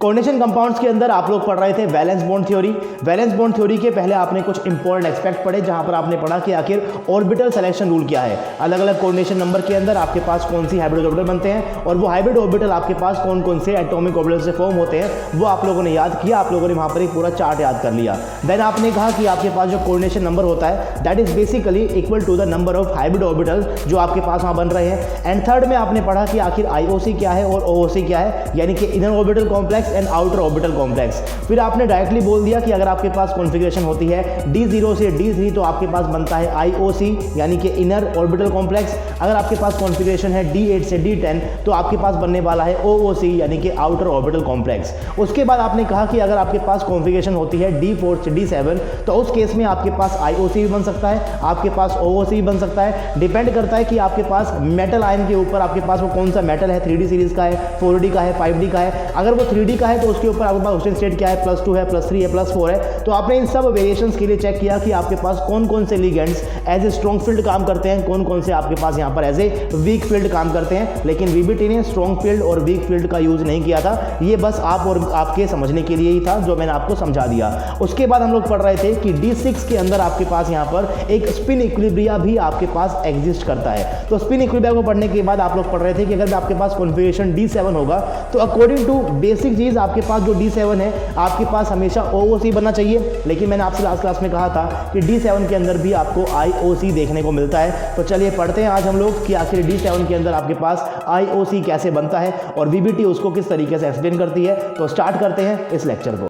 Coordination compounds के अंदर आप लोग पढ़ रहे थे valence bond theory. Valence bond theory के पहले आपने कुछ इंपॉर्टेंट एस्पेक्ट पढ़े, जहां पर आपने पढ़ा कि आखिर ऑर्बिटल सिलेक्शन रूल क्या है, अलग अलग कोऑर्डिनेशन नंबर के अंदर आपके पास कौन सी हाइब्रिड ऑर्बिटल बनते हैं और वो हाइब्रिड ऑर्बिटल आपके पास कौन कौन से एटॉमिक ऑर्बिटल से फॉर्म होते हैं, वो आप लोगों ने याद किया। आप लोगों ने वहां पर एक पूरा चार्ट याद कर लिया। देन आपने कहा कि आपके पास जो कोऑर्डिनेशन नंबर होता है that is basically equal to the number of hybrid orbital जो आपके पास वहां बन रहे हैं। एंड थर्ड में आपने पढ़ा कि आखिर आईओसी क्या है और ओओसी क्या है, यानी कि inner orbital complex and outer orbital complex. फिर आपने डायरेक्टली बोल दिया कि अगर आपके पास कॉन्फ़िगरेशन होती है D0 से D3 तो आपके पास बनता है IOC यानी कि इनर ऑर्बिटल कॉम्प्लेक्स। अगर आपके पास कॉन्फ़िगरेशन है D8 से D10 तो आपके पास बनने वाला है OOC यानी कि आउटर ऑर्बिटल कॉम्प्लेक्स। उसके बाद आपने कहा कि अगर आपके पास कॉन्फ़िगरेशन होती है D4 से D7 तो उस केस में आपके पास IOC भी बन सकता है, आपके पास OOC भी बन सकता है। डिपेंड करता है कि आपके पास मेटल आयन के ऊपर आपके पास वो कौन सा मेटल है, 3D सीरीज का है, 4D का है, 5D का है। अगर वो 3D का है तो उसके ऊपर आपके पास ऑक्सीजन स्टेट क्या है, +2 है, +3 है, +4 है। तो आपने इन सब वेरिएशंस के लिए चेक किया कि आपके पास कौन कौन से ligands as a strong field काम करते हैं, कौन कौन से आपके पास यहाँ पर एज ए वीक फील्ड काम करते हैं। लेकिन वीबीटी ने स्ट्रॉन्ग फील्ड और वीक फील्ड का यूज नहीं किया था, ये बस आप और आपके समझने के लिए ही था जो मैंने आपको समझा दिया। उसके बाद हम लोग पढ़ रहे थे कि D6 के अंदर आपके पास यहाँ पर एक स्पिन इक्विलिब्रिया भी आपके पास एग्जिस्ट करता है। तो स्पिन इक्विलिब्रिया को पढ़ने के बाद आप लोग पढ़ रहे थे कि अगर आपके पास कॉन्फ़िगरेशन D7 होगा तो अकॉर्डिंग टू बेसिक चीज आपके पास जो D7 है आपके पास हमेशा OOC बनना चाहिए। लेकिन मैंने आपसे लास्ट क्लास में कहा था कि D7 के अंदर भी आपको IOC देखने को मिलता है। तो चलिए पढ़ते हैं आज हम लोग कि आखिर D7 के अंदर आपके पास IOC कैसे बनता है और VBT उसको किस तरीके से एक्सप्लेन करती है। तो स्टार्ट करते हैं इस लेक्चर को।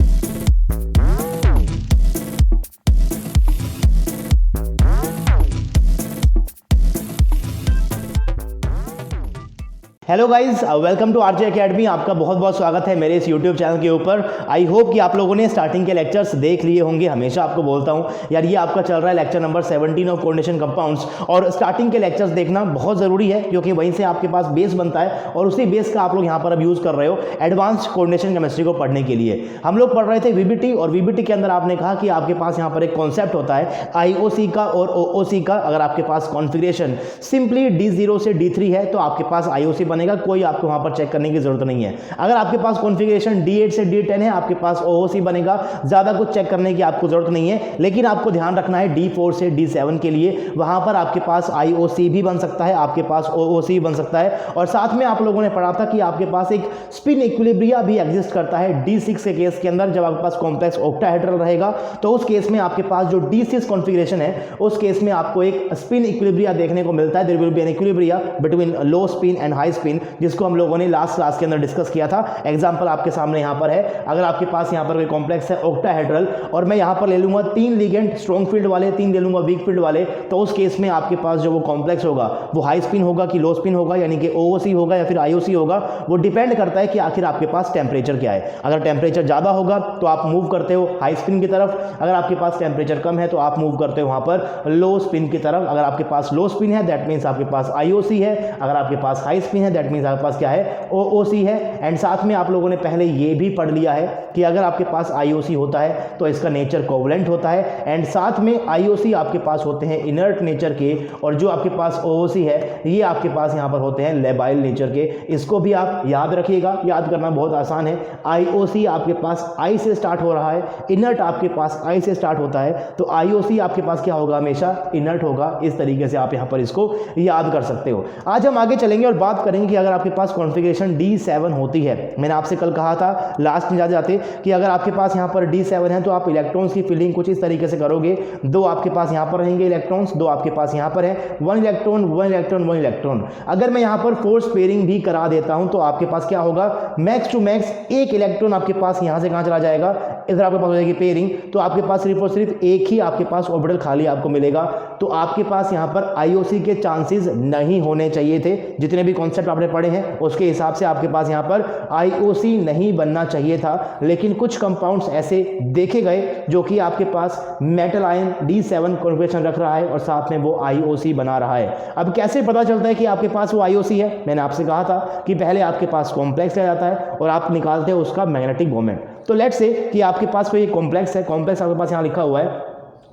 Hello guys, welcome to RJ Academy. आपका बहुत बहुत स्वागत है मेरे इस यूट्यूब चैनल के ऊपर। आई होप कि आप लोगों ने स्टार्टिंग के लेक्चर्स देख लिए होंगे। हमेशा आपको बोलता हूं यार, ये आपका चल रहा है lecture number 17 of coordination compounds, और स्टार्टिंग के लेक्चर्स देखना बहुत ज़रूरी है क्योंकि वहीं से आपके पास बेस बनता है और उसी बेस का आप लोग यहाँ पर अब यूज़ कर रहे हो एडवांस्ड कोऑर्डिनेशन केमिस्ट्री को पढ़ने के लिए। हम लोग पढ़ रहे थे VBT, और VBT के अंदर आपने कहा कि आपके पास यहाँ पर एक कॉन्सेप्ट होता है IOC का और OOC का। अगर आपके पास कॉन्फ़िगरेशन सिंपली D0 से D3 है तो आपके पास IOC बनेगा, कोई आपको वहां पर चेक करने की जरूरत नहीं है। अगर आपके पास कॉन्फ़िगरेशन D8 से D10 है आपके पास OOC बनेगा, ज्यादा कुछ चेक करने की आपको जरूरत नहीं है। लेकिन आपको ध्यान रखना है D4 से D7 के लिए वहां पर आपके पास IOC भी बन सकता है, आपके पास OOC भी बन सकता है। और साथ में आप लोगों ने पढ़ा था कि आपके पास एक स्पिन इक्विलिब्रिया भी एग्जिस्ट करता है D6 के केस के अंदर। जब आपके पास कॉम्प्लेक्स ऑक्टाहेड्रल रहेगा तो उस केस में आपके पास जो D6 कॉन्फ़िगरेशन है उस केस में आपको एक स्पिन इक्विलिब्रिया देखने को मिलता है। There will be an equilibria between low spin and high spin, जिसको हम लोगों ने लास्ट क्लास के अंदर डिस्कस किया था। एग्जांपल आपके सामने यहां पर है। अगर आपके पास यहां पर कोई कॉम्प्लेक्स है ऑक्टाहेड्रल और मैं यहां पर ले लूंगा 3 लिगेंड स्ट्रॉन्ग फील्ड वाले, 3 ले लूंगा वीक फील्ड वाले, तो उस केस में आपके पास जो वो कॉम्प्लेक्स होगा वो हाई स्पिन होगा कि लो स्पिन होगा, यानी कि OOC होगा या फिर IOC होगा। वो डिपेंड करता है कि आखिर आपके पास टेम्परेचर क्या है। अगर टेम्परेचर ज्यादा होगा तो आप मूव करते हो हाई स्पिन की तरफ, अगर आपके पास टेम्परेचर कम है तो आप मूव करते हो वहां पर लो स्पिन की तरफ। अगर आपके पास लो स्पिन है दैट मीन्स आपके पास IOC है, अगर आपके पास हाई स्पिन है दैट मीन्स आपके पास क्या है, OOC है। एंड साथ में आप लोगों ने पहले ये भी पढ़ लिया है कि अगर आपके पास IOC होता है तो इसका नेचर कोवलेंट होता है, एंड साथ में IOC आपके पास होते हैं इनर्ट नेचर के, और जो आपके पास OOC है ये आपके पास यहाँ पर होते हैं लेबाइल नेचर के। इसको भी आप याद रखिएगा, याद करना बहुत आसान है। IOC आपके पास I से स्टार्ट हो रहा है, इनर्ट आपके पास I से स्टार्ट होता है, तो IOC आपके पास क्या होगा, हमेशा इनर्ट होगा। इस तरीके से आप यहाँ पर इसको याद कर सकते हो। आज हम आगे चलेंगे और बात करेंगे कि अगर आपके पास कॉन्फ़िगरेशन D7 होती है, मैंने आपसे कल कहा था लास्ट में जाते जाते कि अगर आपके पास यहाँ पर D7 है तो आप इलेक्ट्रॉन्स की फिलिंग कुछ इस तरीके से करोगे। 2 आपके पास यहाँ पर रहेंगे इलेक्ट्रॉन्स, 2 आपके पास यहाँ पर है, 1 इलेक्ट्रॉन 1 इलेक्ट्रॉन 1 इलेक्ट्रॉन। अगर मैं यहाँ पर फोर्स पेयरिंग भी करा देता हूँ तो आपके पास क्या होगा, मैक्स टू मैक्स 1 इलेक्ट्रॉन आपके पास यहाँ से कहाँ चला जाएगा, इधर आपके पास हो जाएगी पेयरिंग, तो आपके पास सिर्फ और सिर्फ एक ही आपके पास ऑर्बिटल खाली आपको मिलेगा। तो आपके पास यहाँ पर IOC के चांसेस नहीं होने चाहिए थे। जितने भी कॉन्सेप्ट आपने पढ़े हैं उसके हिसाब से आपके पास यहाँ पर IOC नहीं बनना चाहिए था। लेकिन कुछ कंपाउंड्स ऐसे देखे गए जो कि आपके पास मेटल आयन D7 कॉन्फ़िगरेशन रख रहा है और साथ में वो IOC बना रहा है। अब कैसे पता चलता है कि आपके पास वो IOC है? मैंने आपसे कहा था कि पहले आपके पास कॉम्प्लेक्स आ जाता है और आप निकालते हो उसका मैग्नेटिक मोमेंट। तो लेट्स से कि आपके पास कोई कॉम्प्लेक्स है, कॉम्प्लेक्स आपके पास यहाँ लिखा हुआ है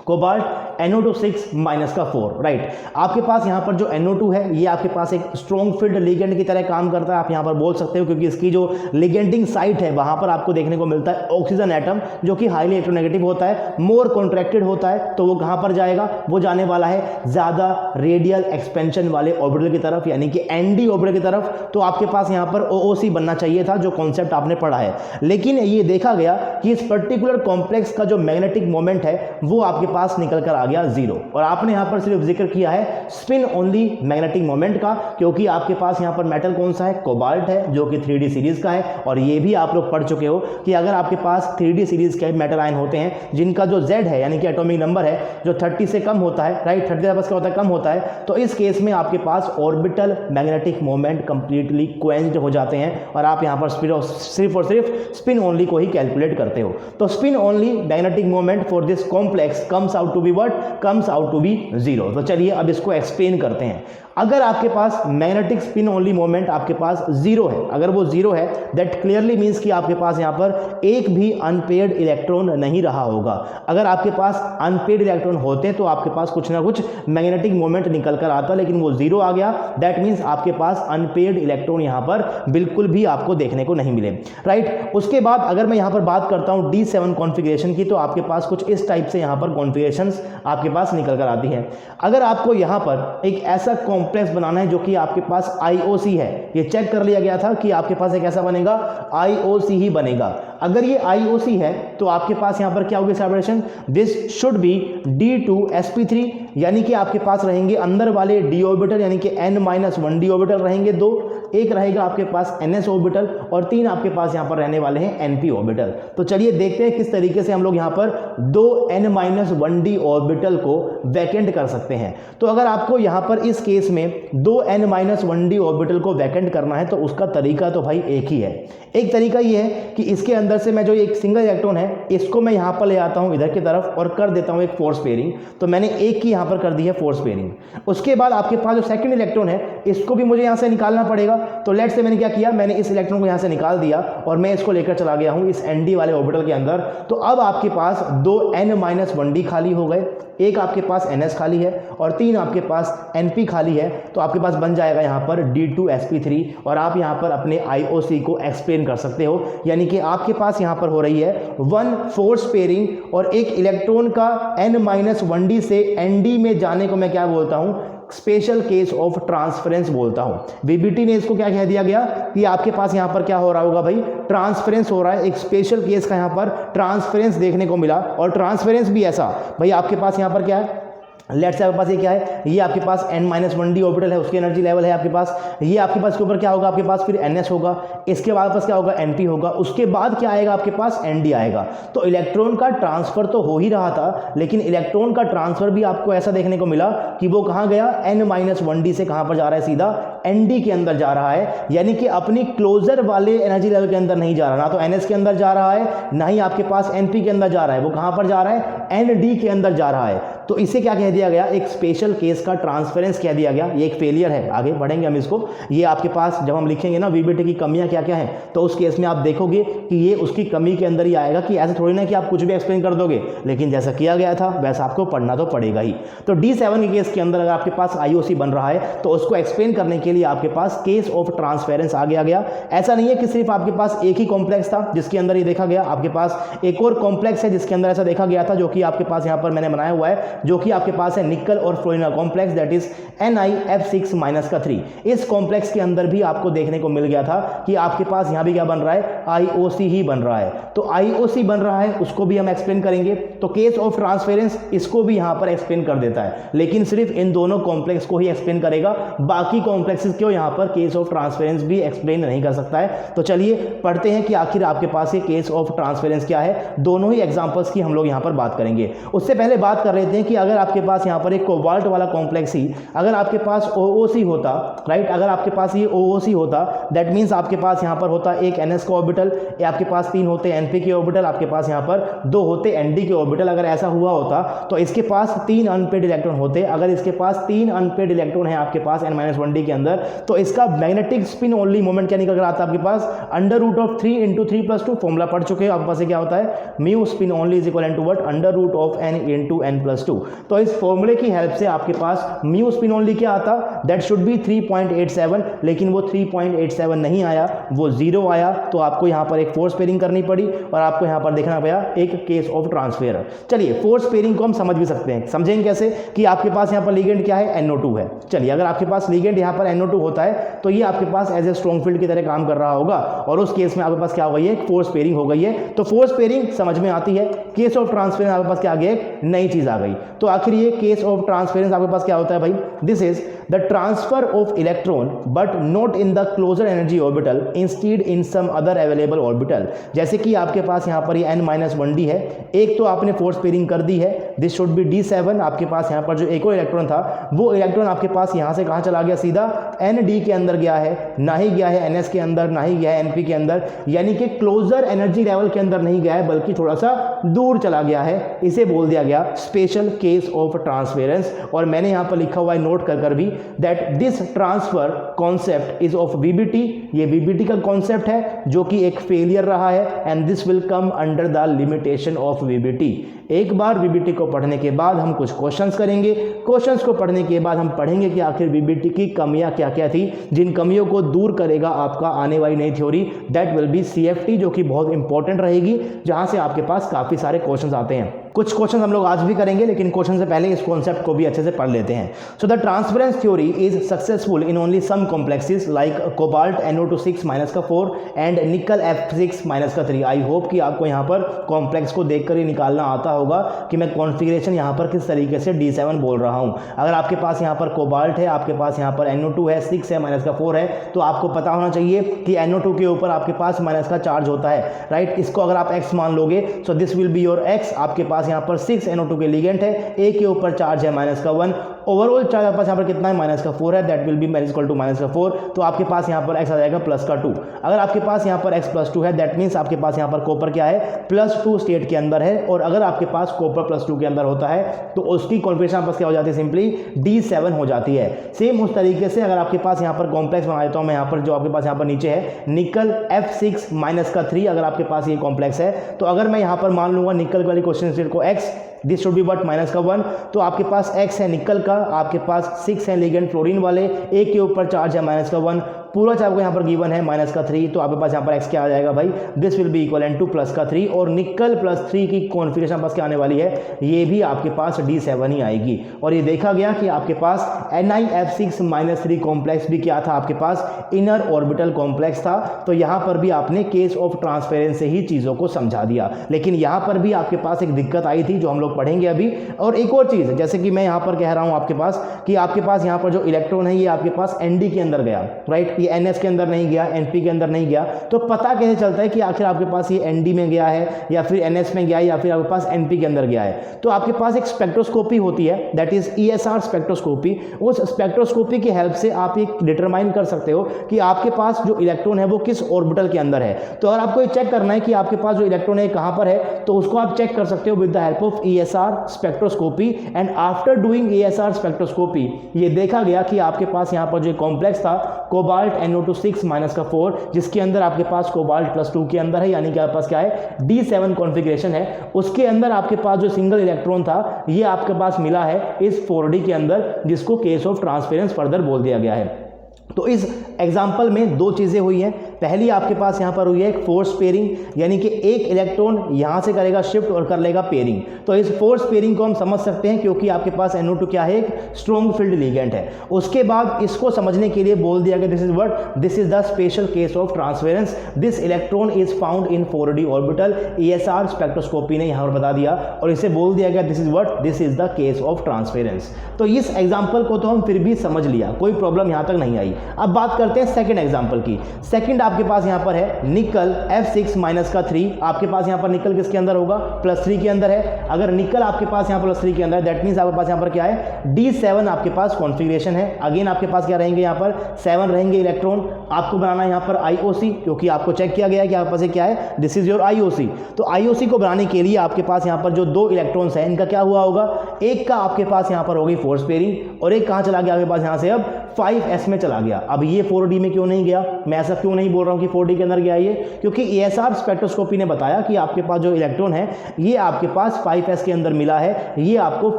कोबाल्ट NO2 6 माइनस का 4, राइट। आपके पास यहाँ पर जो NO2 है ये आपके पास एक स्ट्रॉन्ग फील्ड लिगेंड की तरह काम करता है, आप यहाँ पर बोल सकते हो, क्योंकि इसकी जो लिगेंडिंग साइट है वहां पर आपको देखने को मिलता है ऑक्सीजन एटम, जो कि हाईली इलेक्ट्रोनेगेटिव होता है, मोर कॉन्ट्रैक्टेड होता है। तो वो कहां पर जाएगा, वो जाने वाला है ज्यादा रेडियल एक्सपेंशन वाले ऑर्बिटल की तरफ, यानी कि ND ऑर्बिटल की तरफ। तो आपके पास यहां पर OOC बनना चाहिए था, जो कॉन्सेप्ट आपने पढ़ा है। लेकिन ये देखा गया कि इस पर्टिकुलर कॉम्प्लेक्स का जो मैग्नेटिक मोमेंट है वो आपके पास निकल कर आ गया 0, और आपने यहां पर सिर्फ जिक्र किया है स्पिन ओनली मैग्नेटिक मोमेंट का, क्योंकि आपके पास यहां पर मेटल कौन सा है, कोबाल्ट है, जो कि 3D सीरीज का है। और ये भी आप लोग पढ़ चुके हो कि अगर आपके पास 3D सीरीज के मेटल आयन होते हैं जिनका जो Z है यानी कि एटॉमिक नंबर है जो 30 से कम होता है, राइट, 30 का होता है, कम होता है, तो इस केस में आपके पास orbital magnetic moment completely quenched हो जाते हैं और आप यहां पर सिर्फ और सिर्फ स्पिन ओनली को ही कैलकुलेट करते हो। तो spin only magnetic moment for this complex comes out to be what, comes out to be 0। तो चलिए अब इसको एक्सप्लेन करते हैं। अगर आपके पास मैग्नेटिक स्पिन ओनली मोमेंट आपके पास 0 है, अगर वो 0 है, दैट क्लियरली मींस कि आपके पास यहां पर एक भी अनपेयर्ड इलेक्ट्रॉन नहीं रहा होगा। अगर आपके पास अनपेयर्ड इलेक्ट्रॉन होते तो आपके पास कुछ ना कुछ मैग्नेटिक मोमेंट निकल कर आता, लेकिन वो 0 आ गया, दैट मींस आपके पास अनपेयर्ड इलेक्ट्रॉन यहां पर बिल्कुल भी आपको देखने को नहीं मिले, राइट। उसके बाद अगर मैं यहां पर बात करता हूं D7 कॉन्फ़िगरेशन की, तो आपके पास कुछ इस टाइप से यहां पर कॉन्फ़िगरेशंस आपके पास निकल कर आती है। अगर आपको यहां पर एक ऐसा कॉम्प्लेक्स बनाना है जो कि आपके पास IOC है, ये चेक कर लिया गया था कि आपके पास एक ऐसा बनेगा IOC ही बनेगा। अगर ये IOC है तो आपके पास यहां पर क्या होगी separation, this should be D2sp3, यानी कि आपके पास रहेंगे अंदर वाले d ऑर्बिटल यानी कि n-1d ऑर्बिटल रहेंगे 2, एक रहेगा आपके पास ns ऑर्बिटल और 3 आपके पास यहां पर रहने वाले हैं np ऑर्बिटल। तो चलिए देखते हैं किस तरीके से हम लोग यहां पर 2 n-1d ऑर्बिटल को वैकेंट कर सकते हैं। तो अगर आपको यहां पर इस केस में 2 n-1d ऑर्बिटल को वैकेंट करना है तो उसका तरीका तो भाई एक ही है। एक तरीका ये है कि इसके अंदर से मैं जो एक सिंगल इलेक्ट्रॉन है इसको मैं यहां पर ले आता हूं इधर की तरफ और कर देता हूं एक फोर्स पेयरिंग। तो मैंने एक की यहां पर कर दी है फोर्स पेयरिंग। उसके बाद आपके पास जो सेकंड इलेक्ट्रॉन है इसको भी मुझे यहां से निकालना पड़ेगा। तो लेट्स से मैंने क्या किया, मैंने इस इलेक्ट्रॉन को यहां से निकाल दिया और मैं इसको लेकर चला गया हूं इस ND वाले ऑर्बिटल के अंदर। तो अब आपके पास 2 n-1d खाली हो गए, एक आपके पास ns खाली है और 3 आपके पास np खाली है। तो आपके पास बन जाएगा यहां पर D2sp3 और आप यहां पर अपने IOC को एक्सप्लेन कर सकते हो, यानी कि आपके पास यहां पर हो रही है 1 फोर्स पेयरिंग और एक इलेक्ट्रॉन का n-1d से ND में जाने को मैं क्या बोलता हूं, स्पेशल केस ऑफ ट्रांसफरेंस बोलता हूं। VBT ने इसको क्या कह दिया गया कि आपके पास यहां पर क्या हो रहा होगा भाई, ट्रांसफरेंस हो रहा है, एक स्पेशल केस का यहां पर ट्रांसफरेंस देखने को मिला। और ट्रांसफरेंस भी ऐसा भाई आपके पास यहां पर क्या है, लेट्स से आपके पास ये क्या है, ये आपके पास n-1d ऑर्बिटल है, उसकी एनर्जी लेवल है आपके पास, ये आपके पास के ऊपर क्या होगा, आपके पास फिर ns होगा, इसके बाद पास क्या होगा, np होगा, उसके बाद क्या आएगा आपके पास nd आएगा। तो इलेक्ट्रॉन का ट्रांसफर तो हो ही रहा था, लेकिन इलेक्ट्रॉन का ट्रांसफर भी आपको ऐसा देखने को मिला कि वो कहां गया, n-1d से कहां पर जा रहा है, सीधा nd के अंदर जा रहा है, यानी कि अपनी क्लोजर वाले एनर्जी लेवल के अंदर नहीं जा रहा, ना तो ns के अंदर जा रहा है ना ही आपके पास np के अंदर जा रहा है, वो कहां पर जा रहा है, nd के अंदर जा रहा है। तो इसे क्या कह दिया गया, एक स्पेशल केस का ट्रांसफरेंस कह दिया गया। ये एक फेलियर है, आगे बढ़ेंगे हम इसको। ये आपके पास जब हम लिखेंगे ना VBT की कमियां क्या क्या हैं, तो उस केस में आप देखोगे कि ये उसकी कमी के अंदर ही आएगा, कि ऐसे थोड़ी ना कि आप कुछ भी एक्सप्लेन कर दोगे, लेकिन जैसा किया गया था वैसा आपको पढ़ना तो पड़ेगा ही। तो D7 के केस के अंदर अगर आपके पास IOC बन रहा है तो उसको एक्सप्लेन करने के लिए आपके पास केस ऑफ ट्रांसफरेंस आ गया। ऐसा नहीं है कि सिर्फ आपके पास एक ही कॉम्प्लेक्स था जिसके अंदर ये देखा गया, आपके पास एक और कॉम्प्लेक्स है जिसके अंदर ऐसा देखा गया था, जो कि आपके पास यहाँ पर मैंने बनाया हुआ है, जो कि आपके पास है निकल और फ्लोरीना कॉम्प्लेक्स, दैट इज NiF6-3। इस कॉम्प्लेक्स के अंदर भी आपको देखने को मिल गया था कि आपके पास यहां भी क्या बन रहा है, IOC ही बन रहा है। तो IOC बन रहा है, उसको भी हम एक्सप्लेन करेंगे। तो केस ऑफ ट्रांसफरेंस इसको भी यहां पर एक्सप्लेन कर देता है, लेकिन सिर्फ इन दोनों कॉम्प्लेक्स को ही एक्सप्लेन करेगा, बाकी कॉम्प्लेक्सेस को यहां पर केस ऑफ ट्रांसफरेंस भी एक्सप्लेन नहीं कर सकता है। तो चलिए पढ़ते हैं कि आखिर आपके पास ये केस ऑफ ट्रांसफरेंस क्या है। दोनों ही एग्जांपल्स की हम लोग यहां पर बात करेंगे। उससे पहले बात कर लेते हैं कि अगर आपके पास यहां पर एक कोबाल्ट वाला कॉम्प्लेक्स ही अगर आपके पास OOC होता, राइट, अगर आपके पास ये OOC होता, दैट मींस आपके पास यहां पर होता एक NS का ऑर्बिटल, या आपके पास 3 होते NP के ऑर्बिटल, आपके पास यहां पर 2 होते ND के ऑर्बिटल। अगर ऐसा हुआ होता तो इसके पास 3 अनपेड इलेक्ट्रॉन होते। अगर इसके पास 3 अनपेड इलेक्ट्रॉन है आपके पास n-1d के अंदर, तो इसका मैग्नेटिक स्पिन ओनली मोमेंट क्या निकल कर आता है आपके पास, √3 × 3+2 फॉर्मूला पढ़ चुके हो आपके पास। क्या होता है, mu spin only is equal to what, √n × n+2। 2। तो इस फॉर्मूले की हेल्प से आपके पास म्यू स्पिन ओनली क्या आता, दैट शुड बी 3.87, लेकिन वो 3.87 नहीं आया, वो 0 आया। तो आपको यहाँ पर एक फोर्स पेयरिंग करनी पड़ी और आपको यहाँ पर देखना पड़ा एक केस ऑफ ट्रांसफेयर। चलिए फोर्स पेयरिंग को हम समझ भी सकते हैं, समझेंगे कैसे कि आपके पास यहाँ पर लिगेंड क्या है, NO2 है। चलिए अगर आपके पास लिगेंड यहाँ पर NO2 होता है तो ये आपके पास एज ए स्ट्रॉन्ग फील्ड की तरह काम कर रहा होगा और उस केस में आपके पास क्या हो गई है, एक फोर्स पेयरिंग हो गई है। तो फोर्स पेयरिंग समझ में आती है, केस ऑफ ट्रांसफेरेंस आपके पास क्या आ गया, एक नई चीज आ गई। तो आखिर ये केस ऑफ ट्रांसफेरेंस आपके पास क्या होता है भाई, this is the transfer of electron but not in the closer energy orbital, instead in some other available orbital. जैसे कि आपके पास यहाँ पर ये n-1d है, एक तो आपने फोर्स पेयरिंग कर दी है, दिस शुड बी d7। आपके पास यहाँ पर जो एक और इलेक्ट्रॉन था वो इलेक्ट्रॉन आपके पास यहाँ से कहाँ चला गया, सीधा nd के अंदर गया है, ना ही गया है ns के अंदर, ना ही गया है np के अंदर, यानी कि क्लोजर एनर्जी लेवल के अंदर नहीं गया है बल्कि थोड़ा सा दूर चला गया है। इसे बोल दिया गया स्पेशल केस ऑफ ट्रांसफेरेंस। और मैंने यहाँ पर लिखा हुआ है नोट कर भी, that this transfer concept is of VBT। ये VBT का कॉन्सेप्ट है जो कि एक फेलियर रहा है and this will come under the limitation of VBT। एक बार VBT को पढ़ने के बाद हम कुछ क्वेश्चंस करेंगे, क्वेश्चंस को पढ़ने के बाद हम पढ़ेंगे कि आखिर VBT की कमियां क्या क्या थी, जिन कमियों को दूर करेगा आपका आने वाली नई theory, that will B CFT, जो कि बहुत इंपॉर्टेंट रहेगी, जहां से आपके पास काफी सारे क्वेश्चंस आते हैं। कुछ क्वेश्चन हम लोग आज भी करेंगे, लेकिन क्वेश्चन से पहले इस कॉन्सेप्ट को भी अच्छे से पढ़ लेते हैं। So the transference theory is successful in only some complexes like cobalt NO2 6 and nickel F6 -3। I hope कि आपको यहाँ पर कॉम्प्लेक्स को देखकर ही निकालना आता होगा कि मैं कॉन्फ़िगरेशन यहाँ पर किस तरीके से D7 बोल रहा हूँ। अगर आपके पास यहाँ पर कोबाल्ट है, आपके पास यहाँ पर NO2 है, 6 है, -4 है, तो आपको पता होना चाहिए कि NO2 के ऊपर आपके पास माइनस का चार्ज होता है, राइट। इसको अगर आप x मान लोगे, so this will be your x। आपके पास यहाँ पर 6 NO2 के लिगेंड है, a के ऊपर चार्ज है -1, ओवरऑल चार्ज आपके पास यहाँ पर कितना है, -4 है, that will be equal to -4। तो आपके पास यहाँ पर x आ जाएगा +2। अगर आपके पास यहाँ पर x +2 है, दैट मीन्स आपके पास यहाँ पर कॉपर क्या है, +2 स्टेट के अंदर है। और अगर आपके पास कॉपर +2 के अंदर होता है तो उसकी कॉन्फ़िगरेशन आपके पास क्या हो जाती है, सिंपली D7 हो जाती है। सेम उस तरीके से अगर आपके पास यहाँ पर कॉम्प्लेक्स बना देता हूँ मैं, यहाँ पर जो आपके पास यहाँ पर नीचे है निकल F6 -3, अगर आपके पास ये कॉम्प्लेक्स है, तो अगर मैं यहाँ पर मान लूंगा निकल वाली क्वेश्चन स्टेट को x, this should be but -1, तो आपके पास x है निकल का, आपके पास 6 है लिगेंड फ्लोरीन वाले, a के ऊपर चार्ज है -1, पूरा चार्ज आपको यहाँ पर गिवन है -3, तो आपके पास यहाँ पर x क्या आ जाएगा भाई, this will be equal to +3। और निकल +3 की कॉन्फ़िगरेशन पास क्या आने वाली है, ये भी आपके पास D7 ही आएगी। और ये देखा गया कि आपके पास NiF6 -3 कॉम्प्लेक्स भी क्या था, आपके पास इनर ऑर्बिटल कॉम्प्लेक्स था। तो यहाँ पर भी आपने केस ऑफ ट्रांसफेरेंस से ही चीज़ों को समझा दिया, लेकिन यहाँ पर भी आपके पास एक दिक्कत आई थी जो हम लोग पढ़ेंगे अभी। और एक और चीज़, जैसे कि मैं यहाँ पर कह रहा हूँ आपके पास कि आपके पास यहाँ पर जो इलेक्ट्रॉन है ये आपके पास ND के अंदर गया, राइट, ये NS के अंदर नहीं गया, NP के अंदर नहीं गया। तो पता कैसे चलता है कि आखिर आपके पास ये ND में गया है या फिर NS में गया है या फिर आपके पास NP के अंदर गया है। तो आपके पास एक स्पेक्ट्रोस्कोपी होती है, दैट इज ESR स्पेक्ट्रोस्कोपी। उस स्पेक्ट्रोस्कोपी की हेल्प से आप ये डिटरमाइन कर सकते हो कि आपके पास जो इलेक्ट्रॉन है वो किस ऑर्बिटल के अंदर है। तो अगर आपको ये चेक करना है कि आपके पास जो इलेक्ट्रॉन है कहाँ पर है, तो उसको आप चेक कर सकते हो with the help of ESR spectroscopy. And after doing ESR spectroscopy ये देखा गया कि आपके पास यहाँ पर जो कॉम्प्लेक्स था कोबाल्ट NO2 6 -4, जिसके अंदर आपके पास कोबाल्ट +2 के अंदर है, यानी कि आपके पास क्या है, D7 कॉन्फ़िगरेशन है। उसके अंदर आपके पास जो सिंगल इलेक्ट्रॉन था ये आपके पास मिला है इस 4D के अंदर, जिसको केस ऑफ ट्रांसफेरेंस फर्दर बोल दिया गया है। तो इस एग्जाम्पल में दो चीज़ें हुई हैं। पहली आपके पास यहाँ पर हुई है एक फोर्स पेयरिंग, यानी कि एक इलेक्ट्रॉन यहाँ से करेगा शिफ्ट और कर लेगा पेयरिंग। तो इस फोर्स पेयरिंग को हम समझ सकते हैं क्योंकि आपके पास NO2 क्या है, एक स्ट्रॉन्ग फील्ड लिगेंड है। उसके बाद इसको समझने के लिए बोल दिया गया, this is what, this is the special case of transference, this electron is found in 4D orbital. ESR spectroscopy ने यहाँ पर बता दिया और इसे बोल दिया गया this is what, this is the case of transference. तो इस एग्जाम्पल को तो हम फिर भी समझ लिया, कोई प्रॉब्लम यहाँ तक नहीं आई। अब बात करते हैं सेकंड एग्जांपल की। सेकंड आपके पास यहाँ पर है निकल F6 -3। आपके पास यहाँ पर निकल किसके अंदर होगा, +3 के अंदर है। अगर निकल आपके पास यहाँ पर +3 के अंदर, दैट मीन्स आपके पास यहाँ पर क्या है, D7 आपके पास कॉन्फ़िगरेशन है। अगेन आपके पास क्या रहेंगे, यहाँ पर 7 रहेंगे इलेक्ट्रॉन। आपको बनाना है यहाँ पर IOC, क्योंकि आपको चेक किया गया है कि आपके पास क्या है, दिस इज योर IOC। तो IOC को बनाने के लिए आपके पास यहाँ पर जो 2 इलेक्ट्रॉन्स हैं इनका क्या हुआ होगा, एक का आपके पास यहाँ पर होगी फोर्स पेयरिंग और एक कहाँ चला गया आपके पास यहाँ से अब 5s में चला गया। अब ये 4D में क्यों नहीं गया? मैं ऐसा क्यों नहीं बोल रहा हूँ कि 4D के अंदर गया ये, क्योंकि ASR स्पेक्ट्रोस्कोपी ने बताया कि आपके पास जो इलेक्ट्रॉन है ये आपके पास 5s के अंदर मिला है, ये आपको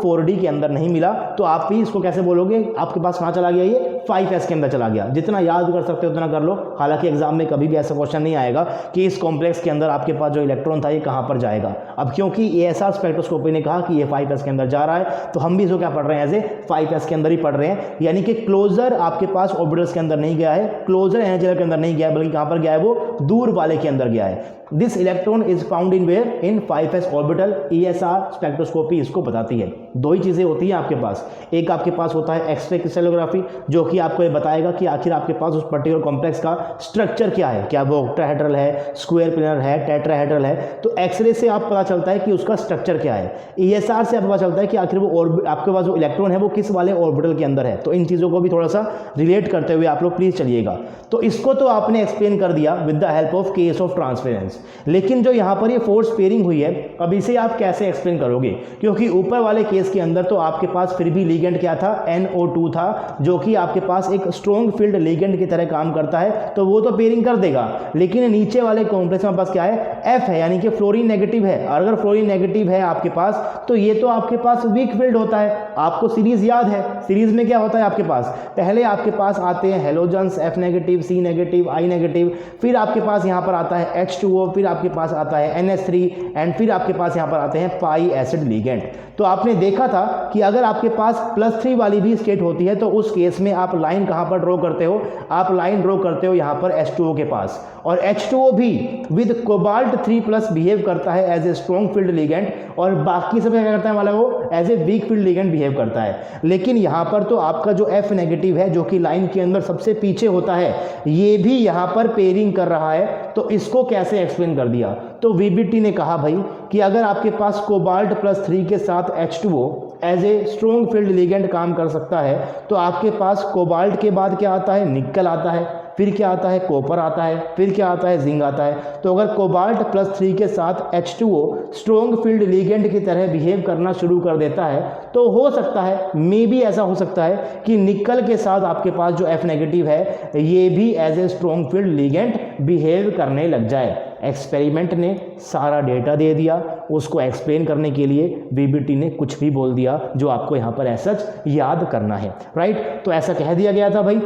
4D के अंदर नहीं मिला। तो आप भी इसको कैसे बोलोगे, आपके पास कहाँ चला गया, ये 5s के अंदर चला गया। जितना याद कर सकते हो उतना कर लो। हालांकि एग्जाम में कभी भी ऐसा क्वेश्चन नहीं आएगा कि इस कॉम्प्लेक्स के अंदर आपके पास जो इलेक्ट्रॉन था ये कहाँ पर जाएगा। अब क्योंकि ASR स्पेक्ट्रोस्कोपी ने कहा कि ये 5s के अंदर जा रहा है, तो हम भी इसको क्या पढ़ रहे हैं, एज ए 5s के अंदर ही पढ़ रहे हैं। यानी कि क्लोजर आपके पास ऑर्बिटल्स के अंदर नहीं गया है, क्लोजर एनर्जी लेवल के अंदर नहीं गया है, बल्कि कहाँ पर गया है, वो दूर वाले के अंदर गया है। This electron is found in where, in 5s orbital. ESR spectroscopy इसको बताती है। दो ही चीजें होती हैं आपके पास, एक आपके पास होता है एक्सरे क्रिस्टलोग्राफी, जो कि आपको ये बताएगा कि आखिर आपके पास उस पर्टिकुलर कॉम्प्लेक्स का स्ट्रक्चर क्या है, क्या वो ऑक्टाहेड्रल है, स्क्वायर प्लेनर है, टेट्राहेड्रल है। तो एक्सरे से आप पता चलता है कि उसका स्ट्रक्चर क्या है। ESR से आपको पता चलता है कि आखिर वो आपके पास जो इलेक्ट्रॉन है वो किस वाले ऑर्बिटल के अंदर है। तो इन चीज़ों को भी थोड़ा सा रिलेट करते हुए आप लोग प्लीज चलिएगा। तो इसको तो आपने एक्सप्लेन कर दिया with the help of case of transference, लेकिन जो यहाँ पर ये फोर्स पेयरिंग हुई है, अब इसे आप कैसे एक्सप्लेन करोगे? क्योंकि ऊपर वाले केस के अंदर तो आपके पास फिर भी लिगेंड क्या था, NO2 था, जो कि आपके पास एक स्ट्रॉन्ग फील्ड लिगेंड की तरह काम करता है, तो वो तो पेयरिंग कर देगा। लेकिन नीचे वाले कॉम्प्लेक्स में पास क्या है, F है, यानी कि फ्लोरीन नेगेटिव है। अगर फ्लोरीन नेगेटिव है आपके पास, तो ये तो आपके पास वीक फील्ड होता है। आपको सीरीज याद है, सीरीज में क्या होता है आपके पास, पहले आपके पास आते हैं halogens, F negative, C negative, I negative, फिर आपके पास यहाँ पर आता है H2O, फिर आपके पास आता है NH3, एंड फिर आपके पास यहाँ पर आते हैं पाई एसिड लिगेंड। तो आपने देखा था कि अगर आपके पास +3 वाली भी स्टेट होती है, तो उस केस में आप लाइन कहाँ पर ड्रॉ करते हो, आप लाइन ड्रॉ करते हो यहाँ पर H2O के पास। और H2O भी विद कोबाल्ट 3+ बिहेव करता है as a strong field ligand, और बाकी सब क्या करता है वाला, वो as a weak field ligand behave करता है। लेकिन यहाँ पर तो आपका जो F नेगेटिव है, जो कि लाइन के अंदर सबसे पीछे होता है, ये भी यहाँ पर पेयरिंग कर रहा है। तो इसको कैसे एक्सप्लेन कर दिया? तो VBT ने कहा भाई कि अगर आपके पास कोबाल्ट +3 के साथ H2O as a strong field ligand काम कर सकता है, तो आपके पास कोबाल्ट के बाद क्या आता है, निकल आता है, फिर क्या आता है, कॉपर आता है, फिर क्या आता है, जिंक आता है। तो अगर कोबाल्ट +3 के साथ H2O स्ट्रॉन्ग फील्ड लिगेंड की तरह बिहेव करना शुरू कर देता है, तो हो सकता है, मे बी ऐसा हो सकता है कि निकल के साथ आपके पास जो F नेगेटिव है, ये भी as a strong field ligand behave करने लग जाए। एक्सपेरिमेंट ने सारा डेटा दे दिया, उसको एक्सप्लेन करने के लिए VBT ने कुछ भी बोल दिया जो आपको यहाँ पर ऐसा याद करना है, राइट। तो ऐसा कह दिया गया था भाई,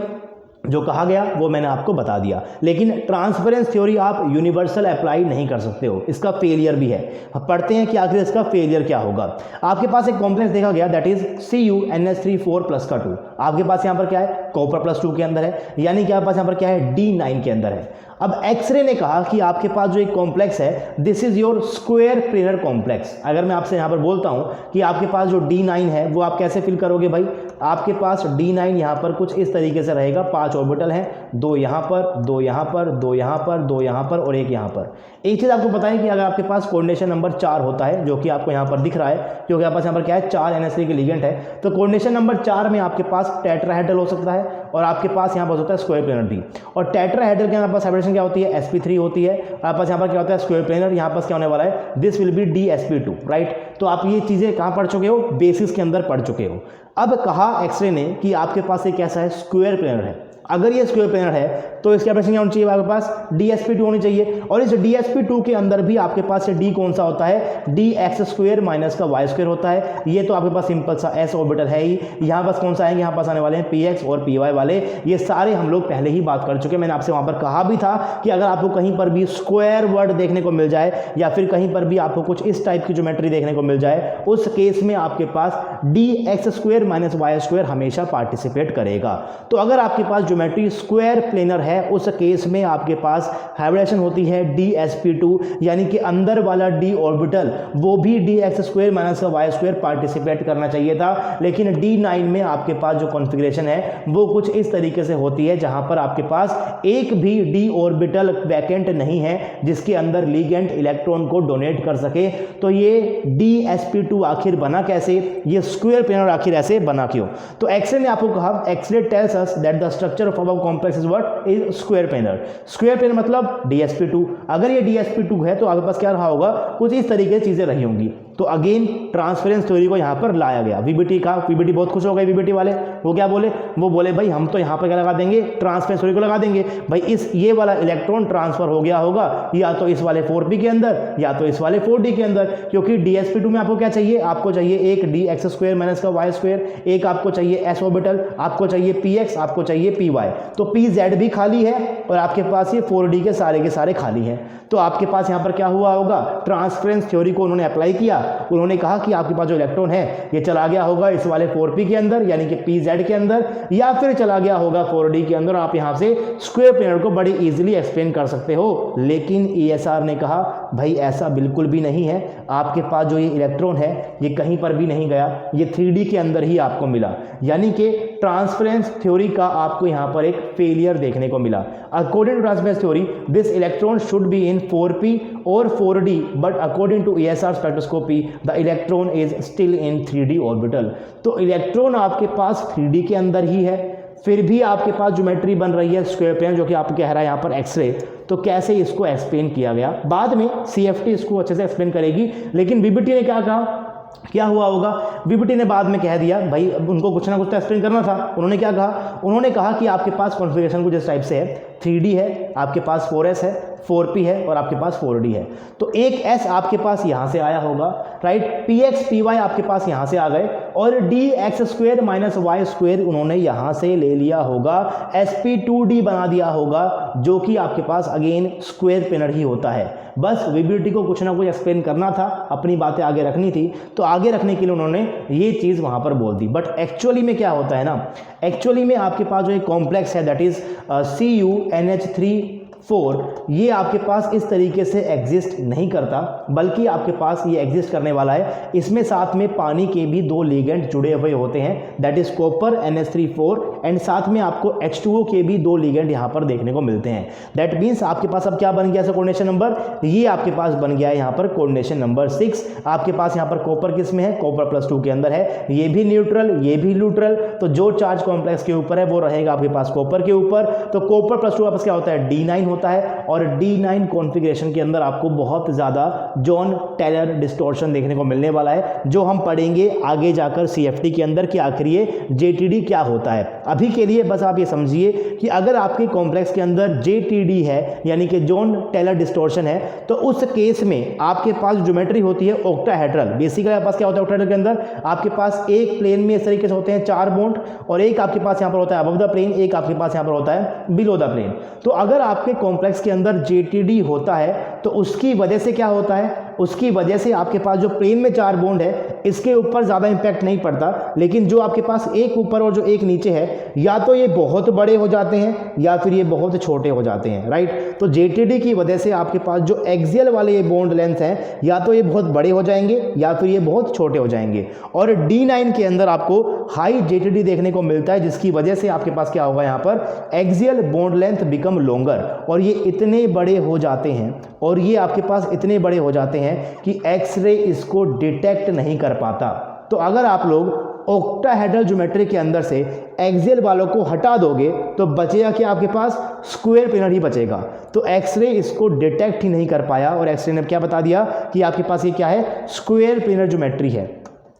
जो कहा गया वो मैंने आपको बता दिया। लेकिन ट्रांसफरेंस थ्योरी आप यूनिवर्सल अप्लाई नहीं कर सकते हो, इसका फेलियर भी है। पढ़ते हैं कि आखिर इसका फेलियर क्या होगा। आपके पास एक कॉम्प्लेक्स देखा गया, दैट इज CuNH3 4+2। आपके पास यहाँ पर क्या है, कॉपर +2 के अंदर है, यानी कि आपके पास यहाँ पर क्या है, D9 के अंदर है। अब एक्सरे ने कहा कि आपके पास जो एक कॉम्प्लेक्स है, this is your square planar complex. अगर मैं आपसे यहाँ पर बोलता हूँ कि आपके पास जो D9 है वो आप कैसे फिल करोगे भाई, आपके पास D9 यहाँ पर कुछ इस तरीके से रहेगा, 5 ऑर्बिटल हैं, 2 यहाँ पर, 2 यहाँ पर, 2 यहाँ पर, 2 यहाँ पर और 1 यहाँ पर। एक चीज़ आपको पता है कि अगर आपके पास कोऑर्डिनेशन नंबर 4 होता है, जो कि आपको यहाँ पर दिख रहा है, क्योंकि आपके पास यहाँ पर क्या है, 4 NH3 के लिगेंड है, तो कोऑर्डिनेशन नंबर 4 में आपके पास टेट्राहेड्रल हो सकता है, और आपके पास यहाँ पर होता है स्क्वायर प्लेनर भी। और टेट्राहेड्रल के यहाँ पास हाइब्रिडेशन क्या होती है, sp3 होती है। आपके पास यहाँ पर क्या होता है, स्क्वायर प्लेनर, यहाँ पास क्या होने वाला है, this will B DsP2, right. तो आप ये चीज़ें कहाँ पढ़ चुके हो, बेसिस के अंदर पढ़ चुके हो। अब कहा एक्सरे ने कि आपके पास एक कैसा है, स्क्वायर प्लेनर है। अगर ये स्क्वायर प्लेनर है तो इसकी हाइब्रिडेशन क्या होनी चाहिए, आपके पास DsP2 होनी चाहिए। और इस DsP2 के अंदर भी आपके पास D कौन सा होता है, dx² माइनस का y² होता है। ये तो आपके पास सिंपल सा s ऑर्बिटल है ही। यहाँ पास कौन सा आएंगे, यहाँ पास आने वाले हैं px और py वाले। ये सारे हम लोग पहले ही बात कर चुके हैं। मैंने आपसे वहाँ पर कहा भी था कि अगर आपको कहीं पर भी स्क्वायर वर्ड देखने को मिल जाए, या फिर कहीं पर भी आपको कुछ इस टाइप की ज्योमेट्री देखने को मिल जाए, उस केस में आपके पास dx² माइनस y² हमेशा पार्टिसिपेट करेगा। तो अगर आपके पास ज्योमेट्री स्क्वायर प्लेनर है, उस केस में आपके पास हाइब्रिडेशन होती है DsP2, यानी कि अंदर वाला D ऑर्बिटल वो भी dx² माइनस का y² पार्टिसिपेट करना चाहिए था। लेकिन D9 में आपके पास जो कॉन्फ़िगरेशन है वो कुछ इस तरीके से होती है, जहां पर आपके पास एक भी D ऑर्बिटल वैकेंट नहीं है जिसके अंदर लिगेंड इलेक्ट्रॉन को डोनेट कर सके। तो ये DsP2 आखिर बना कैसे, ये स्क्वायर प्लेनर आखिर ऐसे बना क्यों? तो एक्सरे ने आपको कहा, xray tells us that the structure of above complex is what, is square planar. Square planar मतलब DsP2। अगर ये DsP2 है तो आपके पास क्या रहा होगा, कुछ इस तरीके से चीजें रही होंगी। तो अगेन ट्रांसफरेंस थ्योरी को यहाँ पर लाया गया। वीबीटी का, वीबीटी बहुत खुश हो गए वीबीटी वाले, वो क्या बोले, वो बोले भाई हम तो यहाँ पर क्या लगा देंगे, ट्रांसफरेंस थ्योरी को लगा देंगे। भाई इस ये वाला इलेक्ट्रॉन ट्रांसफर हो गया होगा या तो इस वाले 4p के अंदर या तो इस वाले 4d के अंदर, क्योंकि dsp2 में आपको क्या चाहिए, आपको चाहिए एक dx² माइनस का y², एक आपको चाहिए s ऑर्बिटल, आपको चाहिए px, आपको चाहिए py, तो pz भी खाली है और आपके पास ये 4d के सारे खाली हैं। तो आपके पास यहाँ पर क्या हुआ होगा, ट्रांसफरेंस थ्योरी को उन्होंने अप्लाई किया, उन्होंने कहा कि आपके पास जो इलेक्ट्रॉन है ये चला गया होगा इस वाले 4p के अंदर यानी कि pz के अंदर, या फिर चला गया होगा 4d के अंदर। आप यहाँ से स्क्वायर प्लेनर को बड़ी इजीली एक्सप्लेन कर सकते हो। लेकिन ESR ने कहा भाई ऐसा बिल्कुल भी नहीं है, आपके पास जो ये इलेक्ट्रॉन है ये कहीं पर भी नहीं गया, ये 3D के अंदर ही आपको मिला, यानी कि ट्रांसफरेंस थ्योरी का आपको यहाँ पर एक फेलियर देखने को मिला। According to transference theory this electron should be in 4p और 4d, but according to ESR spectroscopy the electron is still in 3d orbital. तो इलेक्ट्रॉन आपके पास 3D के अंदर ही है, फिर भी आपके पास ज्योमेट्री बन रही है स्क्वायर प्लेन, जो कि आपको कह रहा है यहाँ पर एक्सरे। तो कैसे इसको एक्सप्लेन किया गया, बाद में CFT इसको अच्छे से एक्सप्लेन करेगी। लेकिन वीबीटी ने क्या कहा, क्या हुआ होगा, वीबीटी ने बाद में कह दिया भाई उनको कुछ ना कुछ तो एक्सप्लेन करना था। उन्होंने क्या कहा, उन्होंने कहा कि आपके पास कॉन्फ़िगरेशन कुछ इस टाइप से है, 3D है, आपके पास 4s है, 4p है और आपके पास 4d है। तो एक s आपके पास यहाँ से आया होगा, राइट, px py आपके पास यहाँ से आ गए और dx² माइनस y² उन्होंने यहाँ से ले लिया होगा, sp2d बना दिया होगा, जो कि आपके पास अगेन स्क्वायर प्लेनर ही होता है। बस वीबीटी को कुछ ना कुछ एक्सप्लेन करना था, अपनी बातें आगे रखनी थी, तो आगे रखने के लिए उन्होंने ये चीज़ वहाँ पर बोल दी। बट एक्चुअली में क्या होता है ना, एक्चुअली में आपके पास जो एक कॉम्प्लेक्स है दैट इज CuNH3 4, ये आपके पास इस तरीके से एग्जिस्ट नहीं करता, बल्कि आपके पास ये एग्जिस्ट करने वाला है, इसमें साथ में पानी के भी 2 लिगेंड जुड़े हुए होते हैं, that is copper NH3 and साथ में आपको H2O के भी 2 लिगेंड यहाँ पर देखने को मिलते हैं। दैट मीन्स आपके पास अब क्या बन गया कोऑर्डिनेशन नंबर, ये आपके पास बन गया है यहाँ पर कोऑर्डिनेशन नंबर 6। आपके पास यहाँ पर कॉपर किस में है, कॉपर +2 के अंदर है, ये भी न्यूट्रल ये भी न्यूट्रल, तो जो चार्ज कॉम्प्लेक्स के ऊपर है वो रहेगा आपके पास कॉपर के ऊपर। तो कॉपर +2 आपस क्या होता है, D9 होता है, और D9 कॉन्फ़िगरेशन के अंदर आपको बहुत ज़्यादा जॉन टेलर डिस्टॉर्शन देखने को मिलने वाला है, जो हम पढ़ेंगे आगे जाकर CFT के अंदर कि आखिर ये JTD क्या होता है। अभी के लिए बस आप ये समझिए कि अगर आपके कॉम्प्लेक्स के अंदर JTD है यानी कि जॉन टेलर डिस्टॉर्शन है, तो उस केस में आपके पास ज्योमेट्री होती है ऑक्टाहेड्रल। बेसिकली आपके पास क्या होता है ऑक्टाहेड्रल के अंदर, आपके पास एक प्लेन में इस तरीके से होते हैं 4 बॉन्ड, और एक आपके पास यहाँ पर होता है अबव द प्लेन, एक आपके पास यहाँ पर होता है बिलो द प्लेन। तो अगर आपके कॉम्प्लेक्स के अंदर JTD होता है तो उसकी वजह से क्या होता है, उसकी वजह से आपके पास जो प्लेन में 4 बॉन्ड है इसके ऊपर ज़्यादा इंपैक्ट नहीं पड़ता, लेकिन जो आपके पास एक ऊपर और जो एक नीचे है, या तो ये बहुत बड़े हो जाते हैं या फिर ये बहुत छोटे हो जाते हैं, राइट। तो JTD की वजह से आपके पास जो एक्सियल वाले ये बॉन्ड लेंथ हैं, या तो ये बहुत बड़े हो जाएंगे या फिर ये बहुत छोटे हो जाएंगे। और D9 के अंदर आपको हाई JTD देखने को मिलता है, जिसकी वजह से आपके पास क्या होगा, यहाँ पर axial bond length become longer, और ये इतने बड़े हो जाते हैं, और ये आपके पास इतने बड़े हो जाते हैं कि एक्सरे इसको डिटेक्ट नहीं कर पाता। तो अगर आप लोग ऑक्टाहेड्रल ज्योमेट्री के अंदर से एक्सियल वालों को हटा दोगे तो बचेगा क्या, आपके पास स्क्वायर प्लेनर ही बचेगा। तो एक्सरे इसको डिटेक्ट ही नहीं कर पाया, और एक्सरे ने क्या बता दिया कि आपके पास ये क्या है, स्क्वायर प्लेनर ज्योमेट्री है,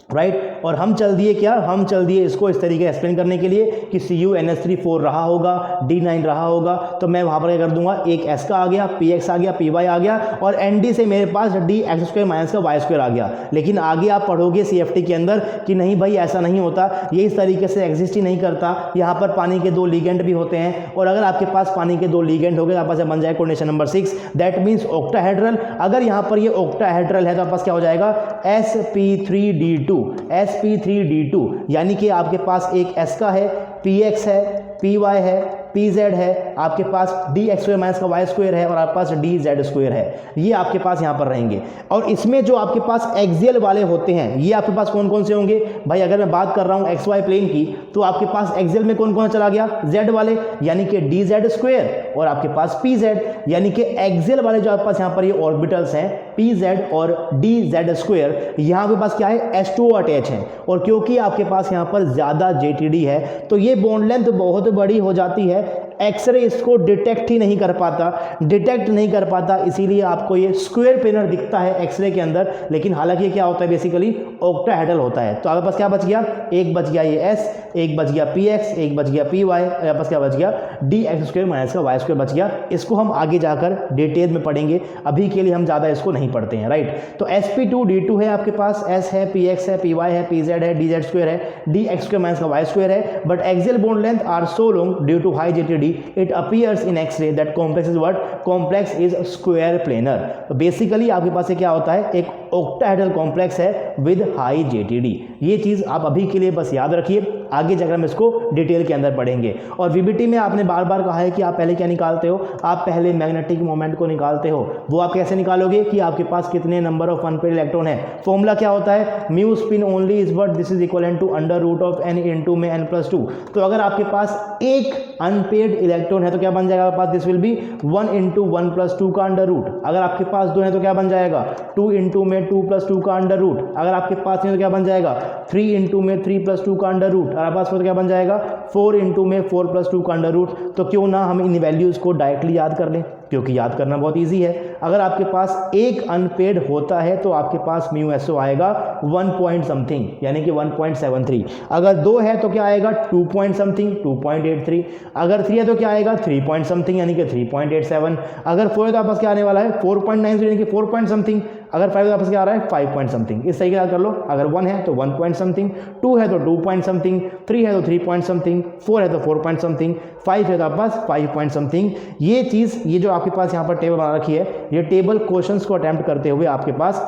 राइट। और हम चल दिए क्या, हम चल दिए इसको इस तरीके एक्सप्लेन करने के लिए कि CuNH3 4 रहा होगा, D9 रहा होगा, तो मैं वहाँ पर क्या कर दूंगा, एक S का आ गया, PX आ गया, PY आ गया, और ND से मेरे पास dx² माइनस का y² आ गया। लेकिन आगे आप पढ़ोगे CFT के अंदर कि नहीं भाई ऐसा नहीं होता, ये इस तरीके से एग्जिस्ट ही नहीं करता, यहाँ पर पानी के 2 लिगेंड भी होते हैं, और अगर आपके पास पानी के 2 लिगेंड हो गए आपके पास बन जाए coordination number 6, that means octahedral. अगर यहाँ पर ये ऑक्टाहेड्रल है तो आपके पास क्या हो जाएगा, sp3d2, यानी कि आपके पास एक S का है, PX है, PY है, PZ है, आपके पास dx² माइनस का y² है, और आपके पास dz² है। ये आपके पास यहाँ पर रहेंगे। और इसमें जो आपके पास एक्सियल वाले होते हैं, ये आपके पास कौन कौन से होंगे भाई, अगर मैं बात कर रहा हूँ XY प्लेन की, तो आपके पास एक्सियल में कौन कौन चला गया, Z वाले, यानी कि dz², और आपके पास PZ, यानी कि एक्सियल वाले जो आपके पास यहाँ पर ये ऑर्बिटल्स हैं PZ और dz², यहाँ पे पास क्या है, H2O अटैच है। और क्योंकि आपके पास यहाँ पर ज़्यादा JTD है तो ये बॉन्ड लेंथ बहुत बड़ी हो जाती है, एक्सरे इसको डिटेक्ट ही नहीं कर पाता, इसीलिए आपको ये स्क्वायर प्लेनर दिखता है एक्सरे के अंदर, लेकिन हालांकि क्या होता है बेसिकली ऑक्टाहेड्रल होता है। तो आपके पास क्या बच गया, एक बच गया ये एस, एक बच गया पी एक्स, एक बच गया पी वाई, आपके पास क्या बच गया डी एक्स स्क्वायर माइनस का वाई स्क्वायर बच गया। इसको हम आगे जाकर डिटेल में पढ़ेंगे, अभी के लिए हम ज़्यादा इसको नहीं पढ़ते हैं, राइट। तो sp2d2 है आपके पास, s है, px है, py है, pz है, dz स्क्वायर है, dx स्क्वायर माइनस का y स्क्वायर है, but axial bond length are so long due to high GTD it appears in xray that complex is what, complex is square planar. तो basically आपके पास क्या होता है, एक ऑक्टाहेड्रल कॉम्प्लेक्स है विद हाई GTD। ये चीज़ आप अभी के लिए बस याद रखिए, आगे जाकर हम इसको डिटेल के अंदर पढ़ेंगे। और वीबीटी में आपने बार बार कहा है कि आप पहले क्या निकालते हो, आप पहले मैग्नेटिक मोमेंट को निकालते हो। वो आप कैसे निकालोगे कि आपके पास कितने नंबर ऑफ अनपेड इलेक्ट्रॉन है। फॉर्मूला क्या होता है, mu spin only is what, this is equal to under root of n into में n+2। तो अगर आपके पास एक अनपेड इलेक्ट्रॉन है तो क्या बन जाएगा आपके पास, दिस विल बी 1 इंटू 1+2 का अंडर रूट। अगर आपके पास 2 है तो क्या बन जाएगा 2 इंटू में 2+2 का अंडर रूट। अगर आपके पास नहीं तो क्या बन जाएगा 3 इंटू में 3+2 का अंडर रूट। और पास तो क्या बन जाएगा 4 इंटू में 4+2 का अंडर रूट। तो क्यों ना हम इन वैल्यूज को डायरेक्टली याद कर लें, क्योंकि याद करना बहुत इजी है। अगर आपके पास एक अनपेड होता है तो आपके पास म्यू एसओ आएगा 1 पॉइंट समथिंग यानी कि 1.73। अगर 2 है तो क्या आएगा 2 पॉइंट समथिंग 2.83। अगर 3 है तो क्या आएगा 3 पॉइंट समथिंग यानी कि 3.87। अगर 4 है तो आपस क्या आने वाला है 4.90 यानी कि 4 पॉइंट समथिंग। अगर 5 है तो आपस क्या आ रहा है 5 पॉइंट समथिंग। इस तरीके से कर लो, अगर 1 है तो 1 पॉइंट समथिंग, 2 है तो 2 पॉइंट समथिंग, 3 है तो 3 पॉइंट समथिंग, 4 है तो 4 पॉइंट समथिंग, 5 है तो आपके पास 5 पॉइंट समथिंग। ये चीज़, ये जो आपके पास यहाँ पर टेबल बना रखी है, ये टेबल क्वेश्चंस को अटेम्प्ट करते हुए आपके पास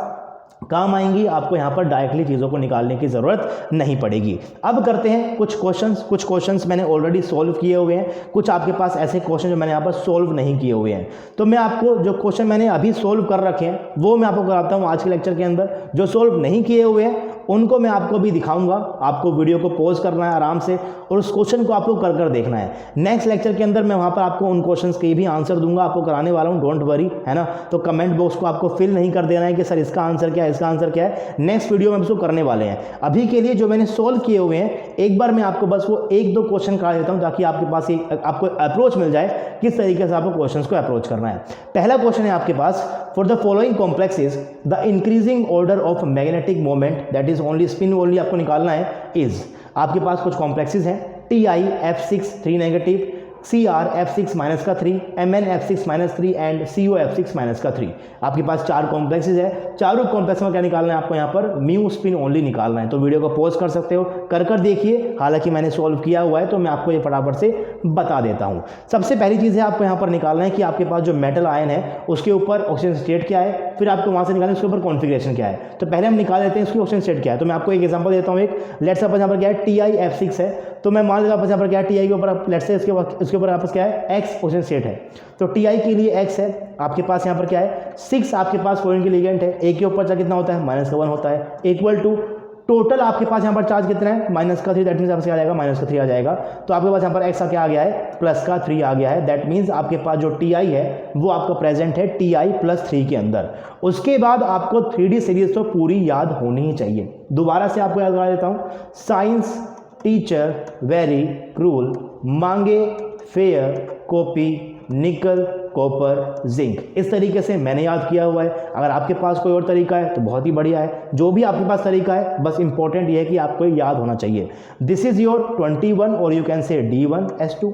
काम आएंगी। आपको यहाँ पर डायरेक्टली चीज़ों को निकालने की ज़रूरत नहीं पड़ेगी। अब करते हैं कुछ क्वेश्चंस मैंने ऑलरेडी सॉल्व किए हुए हैं, कुछ आपके पास ऐसे क्वेश्चन जो मैंने यहाँ पर सॉल्व नहीं किए हुए हैं। तो मैं आपको जो क्वेश्चन मैंने अभी सॉल्व कर रखे हैं वो मैं आपको कराता हूँ आज के लेक्चर के अंदर। जो सॉल्व नहीं किए हुए हैं उनको मैं आपको भी दिखाऊंगा। आपको वीडियो को पॉज करना है आराम से और उस क्वेश्चन को आपको कर कर देखना है। नेक्स्ट लेक्चर के अंदर मैं वहाँ पर आपको उन क्वेश्चंस के भी आंसर दूंगा, आपको कराने वाला हूँ, डोंट वरी, है ना। तो कमेंट बॉक्स को आपको फिल नहीं कर देना है कि सर इसका आंसर क्या है, इसका आंसर क्या है। नेक्स्ट वीडियो में इसको करने वाले हैं। अभी के लिए जो मैंने सोल्व किए हुए हैं एक बार मैं आपको बस वो 1-2 क्वेश्चन करा देता हूँ ताकि आपके पास एक आपको अप्रोच मिल जाए किस तरीके से आपको क्वेश्चन को अप्रोच करना है। पहला क्वेश्चन है आपके पास, for the following complexes the increasing order of magnetic moment that is only spin only आपको निकालना है इज। आपके पास कुछ कॉम्प्लेक्सेस हैं Ti F6 3 negative, Cr F6 minus का 3, Mn F6 minus 3 and Co F6 minus का 3। आपके पास 4 कॉम्प्लेक्सेस है। चारों कॉम्प्लेक्स में क्या निकालना है आपको, यहाँ पर म्यू स्पिन ओनली निकालना है। तो वीडियो को पॉज कर सकते हो, कर देखिए। हालांकि मैंने सॉल्व किया हुआ है तो मैं आपको ये फटाफट से बता देता हूँ। सबसे पहली चीज़ है आपको यहाँ पर निकालना है कि आपके पास जो मेटल आयन है उसके ऊपर ऑक्सीजन स्टेट क्या है, फिर आपको वहाँ से निकालना है उसके ऊपर कॉन्फिगरेशन क्या है। तो पहले हम निकाल लेते हैं उसकी ऑक्सीजन स्टेट क्या है। तो मैं आपको एक एग्जाम्पल देता हूँ। एक लेट्स सपोज यहाँ पर क्या है Ti F6 है, तो मैं मान लेता हूँ यहाँ पर क्या है Ti के ऊपर लेट्स से इसके ऊपर आपस क्या है X ऑक्सीजन स्टेट है। तो Ti के लिए X है, आपके पास यहाँ पर क्या है 6 आपके पास फ्लोरीन की लिगेंड है। A के ऊपर चार्ज कितना होता है -1 होता है, इक्वल टू टोटल आपके पास यहाँ पर चार्ज कितना है -3, दैट मीन्स आपके क्या आ जाएगा -3 आ जाएगा। तो आपके पास यहाँ पर X क्या आ गया है +3 आ गया है। दैट मीन्स आपके पास जो Ti है वो आपका प्रेजेंट है Ti+3 के अंदर। उसके बाद आपको 3D सीरीज तो पूरी याद होनी ही चाहिए। दोबारा से आपको याद करा देता हूँ। साइंस टीचर वेरी क्रूल, मांगे फेयर कॉपी निकल कॉपर जिंक। इस तरीके से मैंने याद किया हुआ है। अगर आपके पास कोई और तरीका है तो बहुत ही बढ़िया है। जो भी आपके पास तरीका है बस इंपॉर्टेंट ये है कि आपको याद होना चाहिए। दिस इज योर 21 और you can say D1S2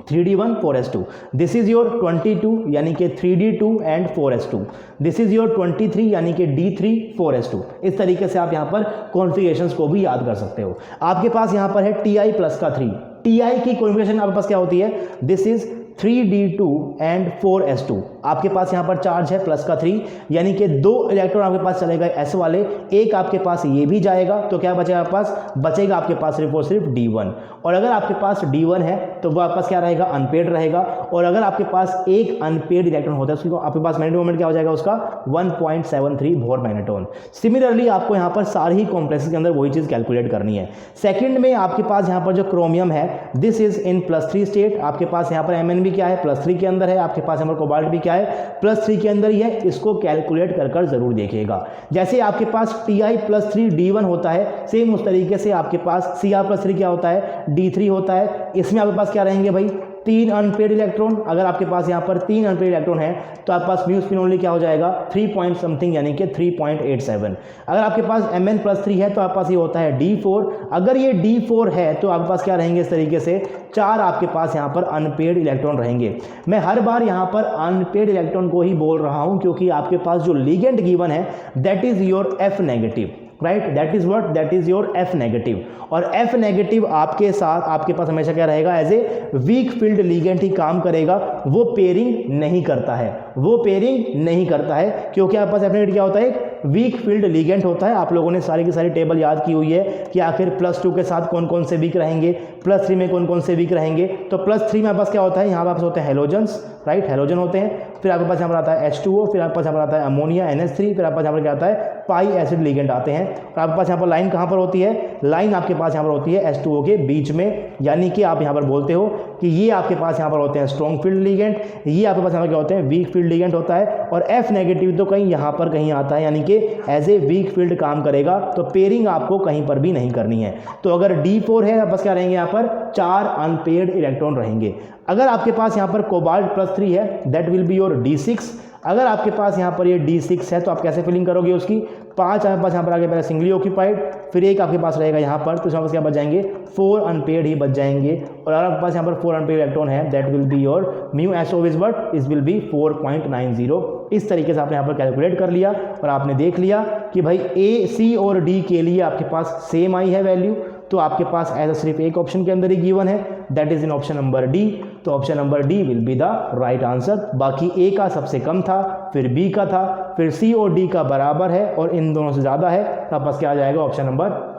3D1 4S2। This is your 22 यानी कि 3D2 and 4S2। This is your 23 यानी कि D3 4S2। इस तरीके से आप यहाँ पर कॉन्फ़िगरेशंस को भी याद कर सकते हो। आपके पास यहाँ पर है Ti प्लस का 3। Ti की कॉन्फ़िगरेशन आपके पास क्या होती है, this is 3D2 and 4S2। आपके पास यहाँ पर चार्ज है प्लस का 3 यानी कि 2 इलेक्ट्रॉन आपके पास चलेगा S वाले, एक आपके पास ये भी जाएगा। तो क्या बचेगा आपके पास, बचेगा आपके पास सिर्फ और सिर्फ D1। और अगर आपके पास D1 है तो वो आपके पास क्या रहेगा, अनपेड रहेगा। और अगर आपके पास एक अनपेड इलेक्ट्रॉन होता है उसको आपके पास मैग्नेटिक मोमेंट क्या हो जाएगा उसका 1.73 बोर मैग्नेटॉन। सिमिलरली आपको यहाँ पर सारी ही कॉम्प्लेक्सेस के अंदर वही चीज़ कैलकुलेट करनी है। सेकंड में आपके पास यहाँ पर जो क्रोमियम है दिस इज इन +3 स्टेट। आपके पास यहाँ पर Mn भी क्या है +3 के अंदर है। आपके पास यहाँ पर कोबाल्ट भी क्या है +3 के अंदर ही है। इसको कैलकुलेट कर जरूर देखिएगा। जैसे आपके पास Ti+3 D1 होता है, सेम उस तरीके से आपके पास Cr+3 क्या होता है D3 होता है। इसमें आपके पास क्या रहेंगे भाई 3 अनपेड इलेक्ट्रॉन, अगर आपके पास यहाँ पर 3 अनपेड इलेक्ट्रॉन है तो आपके पास म्यू स्पिन ओनली क्या हो जाएगा 3 पॉइंट समथिंग यानी कि 3.87। अगर आपके पास Mn+3 है तो आपके पास ये होता है D4। अगर ये D4 है तो आपके पास क्या रहेंगे इस तरीके से 4 आपके पास यहाँ पर अनपेड इलेक्ट्रॉन रहेंगे। मैं हर बार यहाँ पर अनपेड इलेक्ट्रॉन को ही बोल रहा हूँ क्योंकि आपके पास जो लिगेंड गिवन है that is your F negative, right, that is what, that is your F negative. और F नेगेटिव आपके साथ आपके पास हमेशा क्या रहेगा, as a weak field ligand ही काम करेगा, वो पेयरिंग नहीं करता है, वो पेयरिंग नहीं करता है क्योंकि आपके पास F नेगेटिव क्या होता है, एक वीक फील्ड लिगेंड होता है। आप लोगों ने सारी की सारी टेबल याद की हुई है कि आखिर +2 के साथ कौन कौन से वीक रहेंगे, +3 में कौन कौन से वीक रहेंगे। तो +3 में आपके पास क्या होता है, यहाँ पास होते हैं हेलोजन्स, राइट, हेलोजन होते हैं। फिर आपके पास यहाँ पर आता है H2O, फिर आपके पास यहाँ पर आता है अमोनिया NH3, फिर आपके पास यहाँ पर क्या आता है पाई एसिड लिगेंड आते हैं। और आपके पास यहाँ पर लाइन कहाँ पर होती है, लाइन आपके पास यहाँ पर होती है H2O के बीच में, यानी कि आप यहाँ पर बोलते हो कि ये आपके पास यहाँ पर होते हैं स्ट्रॉन्ग फील्ड लिगेंड, ये आपके पास यहाँ पर क्या होते हैं वीक फील्ड लिगेंड होता है। और F नेगेटिव तो कहीं यहाँ पर कहीं आता है, यानी कि एज ए वीक फील्ड काम करेगा, तो पेयरिंग आपको कहीं पर भी नहीं करनी है। तो अगर D4 है बस क्या रहेंगे यहाँ पर 4 अनपेड इलेक्ट्रॉन रहेंगे। अगर आपके पास यहाँ पर कोबाल्ट +3 है that will be your D6। अगर आपके पास यहाँ पर ये D6 है तो आप कैसे फिलिंग करोगे उसकी, 5 आपके पास यहाँ पर आगे पहले सिंगली ऑक्यूपाइड, फिर एक आपके पास रहेगा यहाँ पर, तो इसमें क्या बच जाएंगे 4 अनपेड ही बच जाएंगे। और अगर आपके पास यहाँ पर 4 अनपेड इलेक्ट्रॉन है that will be your mu SO is what, is will be 4.90। इस तरीके से आपने यहाँ पर कैलकुलेट कर लिया और आपने देख लिया कि भाई A, C और D के लिए आपके पास सेम आई है वैल्यू, तो आपके पास ऐसा सिर्फ एक ऑप्शन के अंदर ही गिवन है that is in option number D। तो option number D will be the right answer. बाकी A का सबसे कम था, फिर B का था, फिर C और D का बराबर है और इन दोनों से ज़्यादा है, तो आपके पास क्या आ जाएगा ऑप्शन नंबर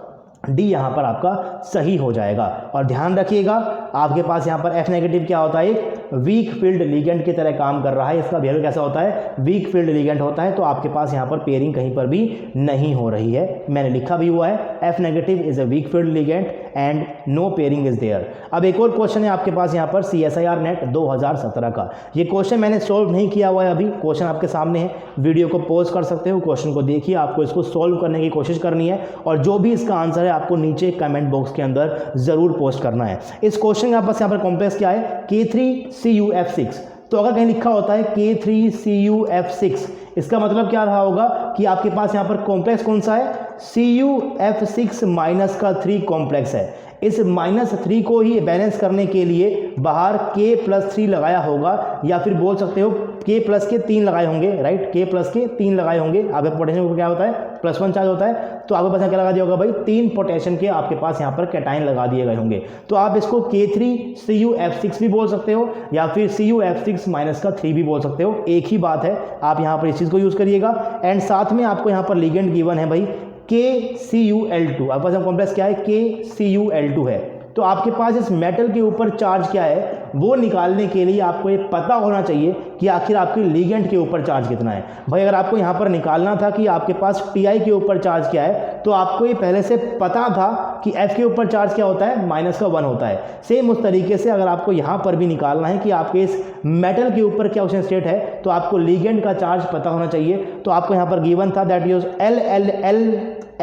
D यहाँ पर आपका सही हो जाएगा। और ध्यान रखिएगा आपके पास यहाँ पर F नेगेटिव क्या होता है, एक वीक फील्ड लिगेंड की तरह काम कर रहा है, इसका बिहेवियर कैसा होता है, वीक फील्ड लिगेंड होता है। तो आपके पास यहाँ पर पेयरिंग कहीं पर भी नहीं हो रही है, मैंने लिखा भी हुआ है F negative is a weak field ligand and no pairing is there. अब एक और क्वेश्चन है आपके पास यहाँ पर CSIR नेट 2017 का। ये क्वेश्चन मैंने सोल्व नहीं किया हुआ है अभी, क्वेश्चन आपके सामने है, वीडियो को पॉज कर सकते हो, क्वेश्चन को देखिए, आपको इसको सोल्व करने की कोशिश करनी है और जो भी इसका आंसर है आपको नीचे कमेंट बॉक्स के अंदर जरूर पोस्ट करना है। इस क्वेश्चन का पास यहाँ पर कॉम्प्लेक्स क्या है, K3CuF6। तो अगर कहीं लिखा होता है K3CuF6 इसका मतलब क्या रहा होगा कि आपके पास यहाँ पर कॉम्प्लेक्स कौन सा है, CuF6 -3 कॉम्प्लेक्स है। इस -3 को ही बैलेंस करने के लिए बाहर K+3 लगाया होगा, या फिर बोल सकते हो K+3 लगाए होंगे, राइट, K+3 लगाए होंगे। आपके पोटेशियम को क्या होता है +1 चार्ज होता है, तो आपके पास क्या लगा दिया होगा भाई 3 पोटेशियम के आपके पास यहाँ पर कैटायन लगा दिए गए होंगे। तो आप इसको K3CuF6 भी बोल सकते हो या फिर CuF6 -3 भी बोल सकते हो, एक ही बात है। आप यहाँ पर इस चीज़ को यूज़ करिएगा। एंड साथ में आपको यहाँ पर लिगेंड गिवन है भाई KCuL2, आपके पास कॉम्प्लेक्स क्या है KCuL2 है। तो आपके पास इस मेटल के ऊपर चार्ज क्या है वो निकालने के लिए आपको ये पता होना चाहिए कि आखिर आपके लिगेंड के ऊपर चार्ज कितना है। भाई अगर आपको यहाँ पर निकालना था कि आपके पास Ti के ऊपर चार्ज क्या है, तो आपको ये पहले से पता था कि F के ऊपर चार्ज क्या होता है -1 होता है। सेम उस तरीके से अगर आपको यहाँ पर भी निकालना है कि आपके इस मेटल के ऊपर क्या ऑक्सीजन स्टेट है, तो आपको लिगेंड का चार्ज पता होना चाहिए। तो आपको यहाँ पर गिवन था that is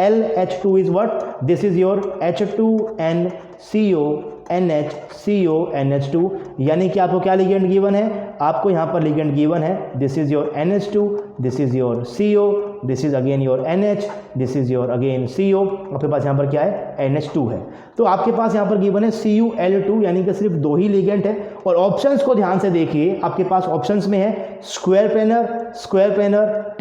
LH2 is what, this is your H2NCONH2, यानी कि आपको क्या लिगेंड गिवन है, आपको यहाँ पर लिगेंड गिवन है this is your NH2, this is your CO, this is again your NH, this is your again CO, आपके पास यहाँ पर क्या है NH2 है। तो आपके पास यहाँ पर गिवन है CuL2, यानी कि सिर्फ 2 ही लिगेंड है। और ऑप्शंस को ध्यान से देखिए, आपके पास ऑप्शंस में है स्क्वायर प्लेनर,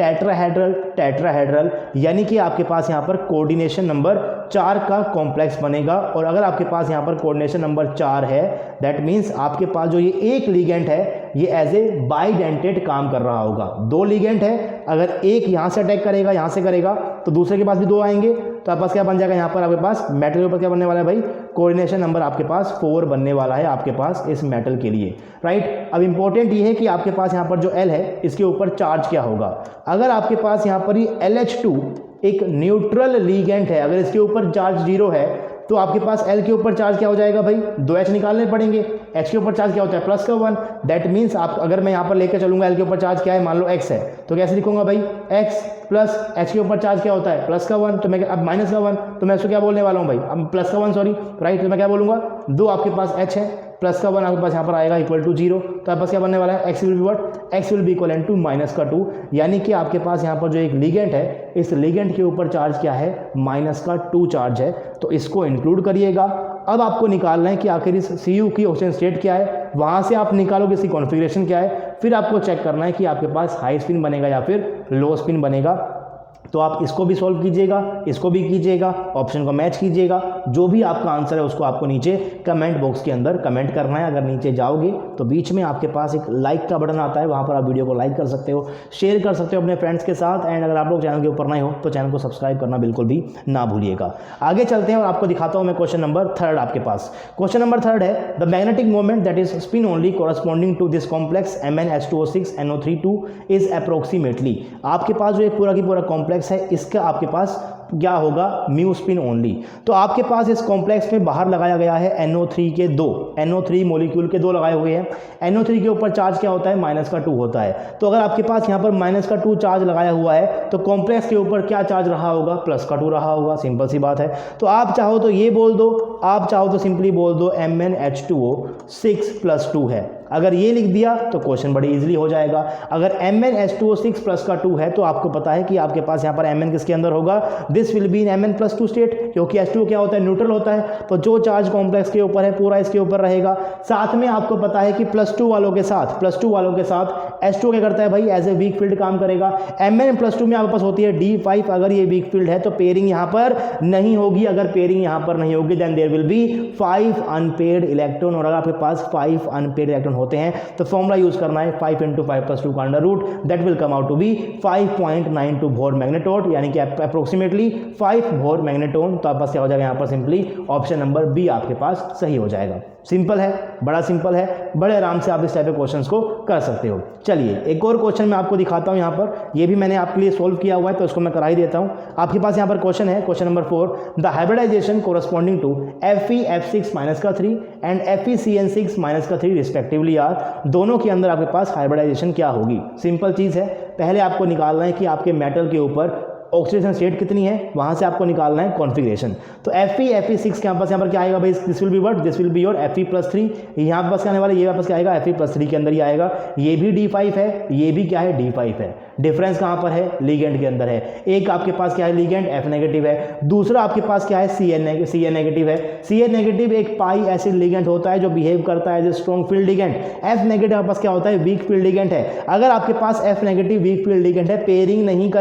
टेट्राहेड्रल, यानी कि आपके पास यहाँ पर कोऑर्डिनेशन नंबर 4 का कॉम्प्लेक्स बनेगा। और अगर आपके पास यहाँ पर कोऑर्डिनेशन नंबर 4 है दैट मीन्स आपके पास जो ये एक लिगेंड है ये एज ए बाइडेंटेड काम कर रहा होगा। 2 लिगेंड है, अगर एक यहाँ से अटैक करेगा, यहाँ से करेगा, तो दूसरे के पास भी 2 आएंगे, तो आपके पास क्या बन जाएगा, यहाँ पर आपके पास मेटल के ऊपर क्या बनने वाला है भाई, कोऑर्डिनेशन नंबर आपके पास 4 बनने वाला है आपके पास इस मेटल के लिए, राइट। अब इंपॉर्टेंट ये है कि आपके पास यहाँ पर जो L है इसके ऊपर चार्ज क्या होगा। अगर आपके पास यहाँ पर ये LH2 एक न्यूट्रल लिगेंड है, अगर इसके ऊपर चार्ज 0 है, तो आपके पास L के ऊपर चार्ज क्या हो जाएगा भाई, 2H निकालने पड़ेंगे। H के ऊपर चार्ज क्या होता है +1, दैट मीन्स आप अगर मैं यहाँ पर लेकर चलूंगा L के ऊपर चार्ज क्या है, मान लो X है, तो कैसे लिखूंगा भाई X प्लस H के ऊपर चार्ज क्या होता है +1, तो मैं अब -1, तो मैं इसको क्या बोलने वाला हूँ भाई, अब +1 सॉरी, राइट। तो मैं क्या बोलूँगा, 2 आपके पास H है, प्लस का 1 आपके पास यहाँ पर आएगा इक्वल टू 0, तो आपके पास क्या बनने वाला है, x will be what, x will be equal to minus का 2, यानी कि आपके पास यहाँ पर जो एक लिगेंड है, इस लिगेंड के ऊपर चार्ज क्या है, माइनस का 2 चार्ज है, तो इसको इंक्लूड करिएगा। अब आपको निकालना है कि आखिर इस Cu की ऑक्सीजन स्टेट क्या है, वहाँ से आप निकालोगे इसकी कॉन्फ़िगरेशन क्या है, फिर आपको चेक करना है कि आपके पास हाई स्पिन बनेगा या फिर लो स्पिन बनेगा। तो आप इसको भी सॉल्व कीजिएगा, इसको भी कीजिएगा, ऑप्शन को मैच कीजिएगा, जो भी आपका आंसर है उसको आपको नीचे कमेंट बॉक्स के अंदर कमेंट करना है। अगर नीचे जाओगे तो बीच में आपके पास एक लाइक का बटन आता है, वहाँ पर आप वीडियो को लाइक कर सकते हो, शेयर कर सकते हो अपने फ्रेंड्स के साथ, एंड अगर आप लोग चैनल के ऊपर नए हो तो चैनल को सब्सक्राइब करना बिल्कुल भी ना भूलिएगा। आगे चलते हैं और आपको दिखाता हूँ मैं क्वेश्चन नंबर 3 आपके पास। क्वेश्चन नंबर 3 है the magnetic moment that is spin only corresponding to this complex MnH2O6NO32 is approximately. आपके पास जो एक पूरा की पूरा कॉम्प्लेक्स है, इसका आपके पास क्या होगा, म्यू स्पिन ओनली। तो आपके पास इस कॉम्प्लेक्स में बाहर लगाया गया है NO3 के 2 NO3 मोलिक्यूल के 2 लगाए हुए हैं। NO3 के ऊपर चार्ज क्या होता है, माइनस का 2 होता है। तो अगर आपके पास यहाँ पर माइनस का 2 चार्ज लगाया हुआ है तो कॉम्प्लेक्स के ऊपर क्या चार्ज रहा होगा, प्लस का 2 रहा होगा, सिंपल सी बात है। तो आप चाहो तो ये बोल दो, आप चाहो तो सिंपली बोल दो MnH2O6 + 2 है। अगर ये लिख दिया तो क्वेश्चन बड़ी इजीली हो जाएगा। अगर MnH2O6 प्लस का 2 है तो आपको पता है कि आपके पास यहाँ पर Mn किसके अंदर होगा, this will be in Mn+2 state, क्योंकि H2O क्या होता है, न्यूट्रल होता है। तो जो चार्ज कॉम्प्लेक्स के ऊपर है पूरा इसके ऊपर रहेगा। साथ में आपको पता है कि +2 वालों के साथ H2O क्या करता है भाई, एज ए वीक फील्ड काम करेगा। Mn+2 में आपके पास होती है D5। अगर ये वीक फील्ड है तो पेयरिंग यहाँ पर नहीं होगी। अगर पेयरिंग यहाँ पर नहीं होगी then there will be 5 unpaired electron, और अगर आपके पास 5 अनपेयर्ड इलेक्ट्रॉन होते हैं तो फॉर्मूला यूज करना है 5 × 5 + 2 का under root, that will come out to be 5.92 Bohr magneton, यानी कि अप्रोक्सीमेटली 5 बोर मैग्नेटोन। तो आपके पास क्या हो जाएगा, यहाँ पर सिंपली ऑप्शन नंबर बी आपके पास सही हो जाएगा। सिंपल है, बड़ा सिंपल है, बड़े आराम से आप इस टाइप के क्वेश्चंस को कर सकते हो। चलिए एक और क्वेश्चन मैं आपको दिखाता हूँ यहाँ पर, ये भी मैंने आपके लिए सोल्व किया हुआ है तो इसको मैं करा ही देता हूँ। आपके पास यहाँ पर क्वेश्चन है, question number 4, the hybridization corresponding to FeF6-3 and FeCN6-3 respectively are, दोनों के अंदर आपके पास हाइब्रिडाइजेशन क्या होगी। सिंपल चीज़ है, पहले आपको निकालना है कि आपके मेटल के ऊपर ऑक्सीडेशन स्टेट कितनी है, वहां से आपको निकालना है कॉन्फ़िगरेशन। तो Fe6 के पास यहाँ पर क्या आएगा भाई, this will be what, this will be your Fe+3। यहाँ पर पास क्या आने वाला है, ये वापस क्या आएगा, Fe+3 के अंदर ही आएगा। ये भी D5 है, ये भी क्या है, D5 है। डिफरेंस कहाँ पर है, लिगेंड के अंदर है। एक आपके पास क्या है, लिगेंड F नेगेटिव है, दूसरा आपके पास क्या है, Cn नेगेटिव है। Cn नेगेटिव एक पाई एसिड लिगेंड होता है जो बिहेव करता है as a strong field ligand. F negative आपके पास क्या होता है, वीक फील्ड लिगेंड है। अगर आपके पास F negative week field ligand है, पेयरिंग नहीं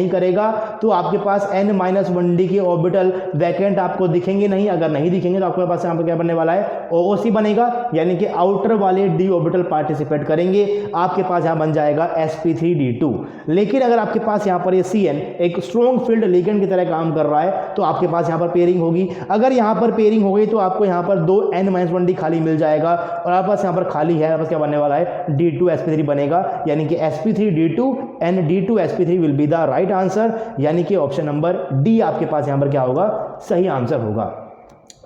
करेगा तो आपके पास N-1d के ऑर्बिटल वैकेंट आपको दिखेंगे नहीं। अगर नहीं दिखेंगे तो आपके पास यहाँ पर क्या बनने वाला है, OOC बनेगा, यानी कि आउटर वाले d ऑर्बिटल पार्टिसिपेट करेंगे। आपके पास यहाँ बन जाएगा sp3d2। लेकिन अगर आपके पास यहाँ पर ये Cn एक स्ट्रॉन्ग फील्ड लिगेंड की तरह काम कर रहा है तो आपके पास यहाँ पर पेयरिंग होगी। अगर यहाँ पर पेयरिंग हो गई तो आपको यहाँ पर 2 N-1d खाली मिल जाएगा, और आपके पास यहाँ पर खाली है, आपके क्या बनने वाला है, D2sp3 बनेगा, यानी कि sp3d2 and D2sp3 will be the right answer, यानी कि ऑप्शन नंबर डी आपके पास यहाँ पर क्या होगा, सही आंसर होगा।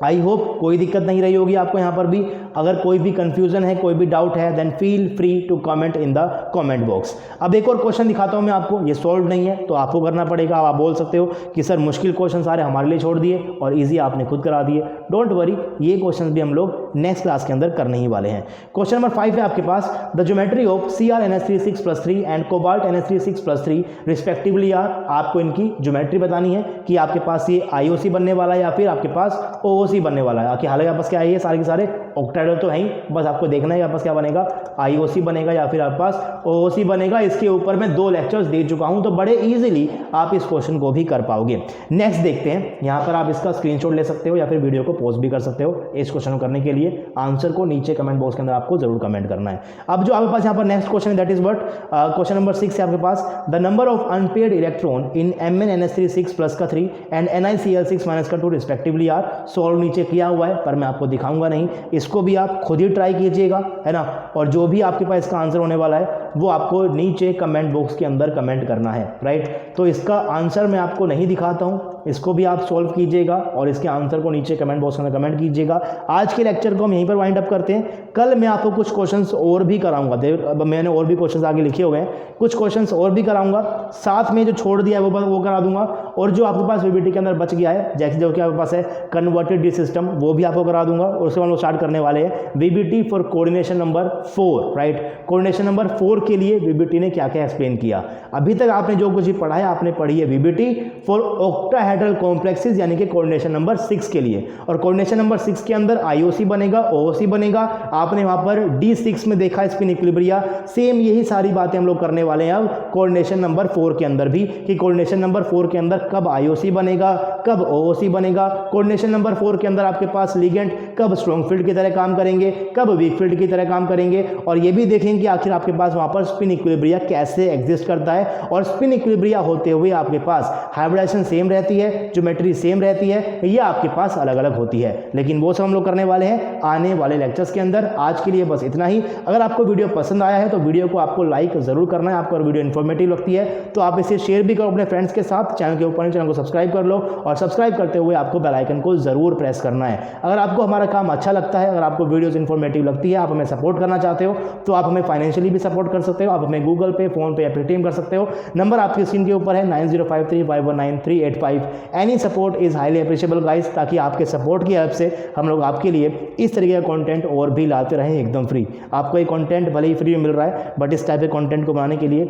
आई होप कोई दिक्कत नहीं रही होगी आपको यहाँ पर भी। अगर कोई भी कंफ्यूजन है, कोई भी डाउट है, then feel free to comment in the comment box. अब एक और क्वेश्चन दिखाता हूँ मैं आपको, ये सॉल्व नहीं है तो आपको करना पड़ेगा। आप बोल सकते हो कि सर मुश्किल क्वेश्चन सारे हमारे लिए छोड़ दिए और इजी आपने खुद करा दिए। डोंट वरी, ये क्वेश्चन भी हम लोग नेक्स्ट क्लास के अंदर करने ही वाले हैं। क्वेश्चन नंबर 5 है आपके पास, the geometry of CrNH3 and cobalt NH3 respectively are. आपको इनकी ज्योमेट्री बतानी है कि आपके पास ये IOC बनने वाला है या फिर आपके पास OOC बनने वाला है। हालांकि आपके पास क्या है, ये सारे के सारे ऑक्टाइडल तो है ही, बस आपको देखना है आपके पास क्या बनेगा, IOC बनेगा या फिर आपके पास OOC बनेगा। इसके ऊपर मैं 2 लेक्चर्स दे चुका हूं तो बड़े इजीली आप इस क्वेश्चन को भी कर पाओगे। नेक्स्ट देखते हैं, यहां पर आप इसका स्क्रीनशॉट ले सकते हो या फिर वीडियो को पॉज भी कर सकते हो। इस क्वेश्चन को करने के लिए आंसर को नीचे कमेंट बॉक्स के अंदर आपको जरूर कमेंट करना है। अब जो आपके पास यहाँ पर नेक्स्ट क्वेश्चन है that is what, question number 6 है आपके पास, the number of unpaired electron in MnNH3 and NiCl6 respectively are. Solve नीचे किया हुआ है पर मैं आपको दिखाऊंगा नहीं, इसको भी आप खुद ही ट्राई कीजिएगा, है ना। और जो भी आपके पास इसका आंसर होने वाला है वो आपको नीचे कमेंट बॉक्स के अंदर कमेंट करना है, राइट। तो इसका आंसर मैं आपको नहीं दिखाता हूं, इसको भी आप सॉल्व कीजिएगा और इसके आंसर को नीचे कमेंट बॉक्स में कमेंट कीजिएगा। आज के लेक्चर को हम यहीं पर वाइंड अप करते हैं। कल मैं आपको कुछ क्वेश्चंस और भी कराऊंगा, अब मैंने और भी क्वेश्चंस आगे लिखे हुए हैं, कुछ क्वेश्चंस और भी कराऊंगा, साथ में जो छोड़ दिया है वो करा दूंगा। और जो आपके पास वीबीटी के अंदर बच गया है, जैसे जो कि आपके पास है कन्वर्टेड डी सिस्टम, वो भी आपको करा दूंगा और उसके बाद वो स्टार्ट कर करने वाले हैं VBT for coordination number 4, right. Coordination number 4 के लिए वीबीटी ने क्या क्या एक्सप्लेन किया। अभी तक आपने जो कुछ भी पढ़ा है आपने पढ़ी है वीबीटी फॉर ऑक्टाहेड्रल कॉम्प्लेक्सेस यानी कि कोऑर्डिनेशन नंबर 6 के लिए, और कोऑर्डिनेशन नंबर 6 के अंदर आईओसी बनेगा, ओओसी बनेगा। आपने वहां पर D6 में देखा स्पिन इक्विलिब्रिया, सेम यही सारी बातें हम लोग करने वाले हैं अब कोऑर्डिनेशन नंबर 4 के अंदर भी, कि कोऑर्डिनेशन नंबर 4 के अंदर कब आईओसी बनेगा, कब ओओसी बनेगा। कोऑर्डिनेशन नंबर 4 के अंदर आपके पास लिगेंड कब स्ट्रॉन्ग फील्ड की तरह काम करेंगे, कब वीक फील्ड की तरह काम करेंगे, और ये भी देखेंगे कि आखिर आपके पास वहां पर स्पिन इक्विलिब्रिया कैसे एग्जिस्ट करता है। और स्पिन इक्विलिब्रिया होते हुए आपके पास हाइब्रिडाइजेशन सेम रहती है, ज्योमेट्री सेम रहती है, या आपके पास अलग अलग होती है। लेकिन वो सब हम लोग करने वाले हैं आने वाले लेक्चर्स के अंदर। आज के लिए बस इतना ही। अगर आपको वीडियो पसंद आया है तो वीडियो को आपको लाइक जरूर करना है। आपको अगर वीडियो इन्फॉर्मेटिव लगती है तो आप इसे शेयर भी करो अपने फ्रेंड्स के साथ। चैनल के ऊपर चैनल को सब्सक्राइब कर लो, और सब्सक्राइब करते हुए आपको बेल आइकन को जरूर प्रेस करना है। अगर आपको हमारा काम अच्छा लगता है, अगर आपको वीडियोस इन्फॉर्मेटिव लगती है, आप हमें सपोर्ट करना चाहते हो तो आप हमें फाइनेंशियली भी सपोर्ट कर सकते हो। आप हमें गूगल पे, फोन पे या पेटीएम कर सकते हो। नंबर आपकी स्क्रीन के ऊपर है 9053519385। Any support is highly appreciable guys, ताकि आपके सपोर्ट की हेल्प से हम लोग आपके लिए इस तरीके का कंटेंट और भी लाते रहें एकदम फ्री। आपको ये कंटेंट भले ही फ्री में मिल रहा है, बट इस टाइप के कंटेंट को बनाने के लिए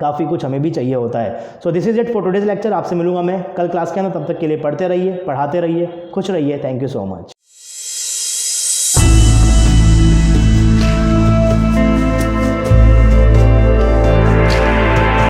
काफ़ी कुछ हमें भी चाहिए होता है। So this is it for today's lecture. आपसे मिलूंगा मैं कल क्लास के अंदर। तब तक के लिए पढ़ते रहिए, पढ़ाते रहिए, खुश रहिए। Thank you so much.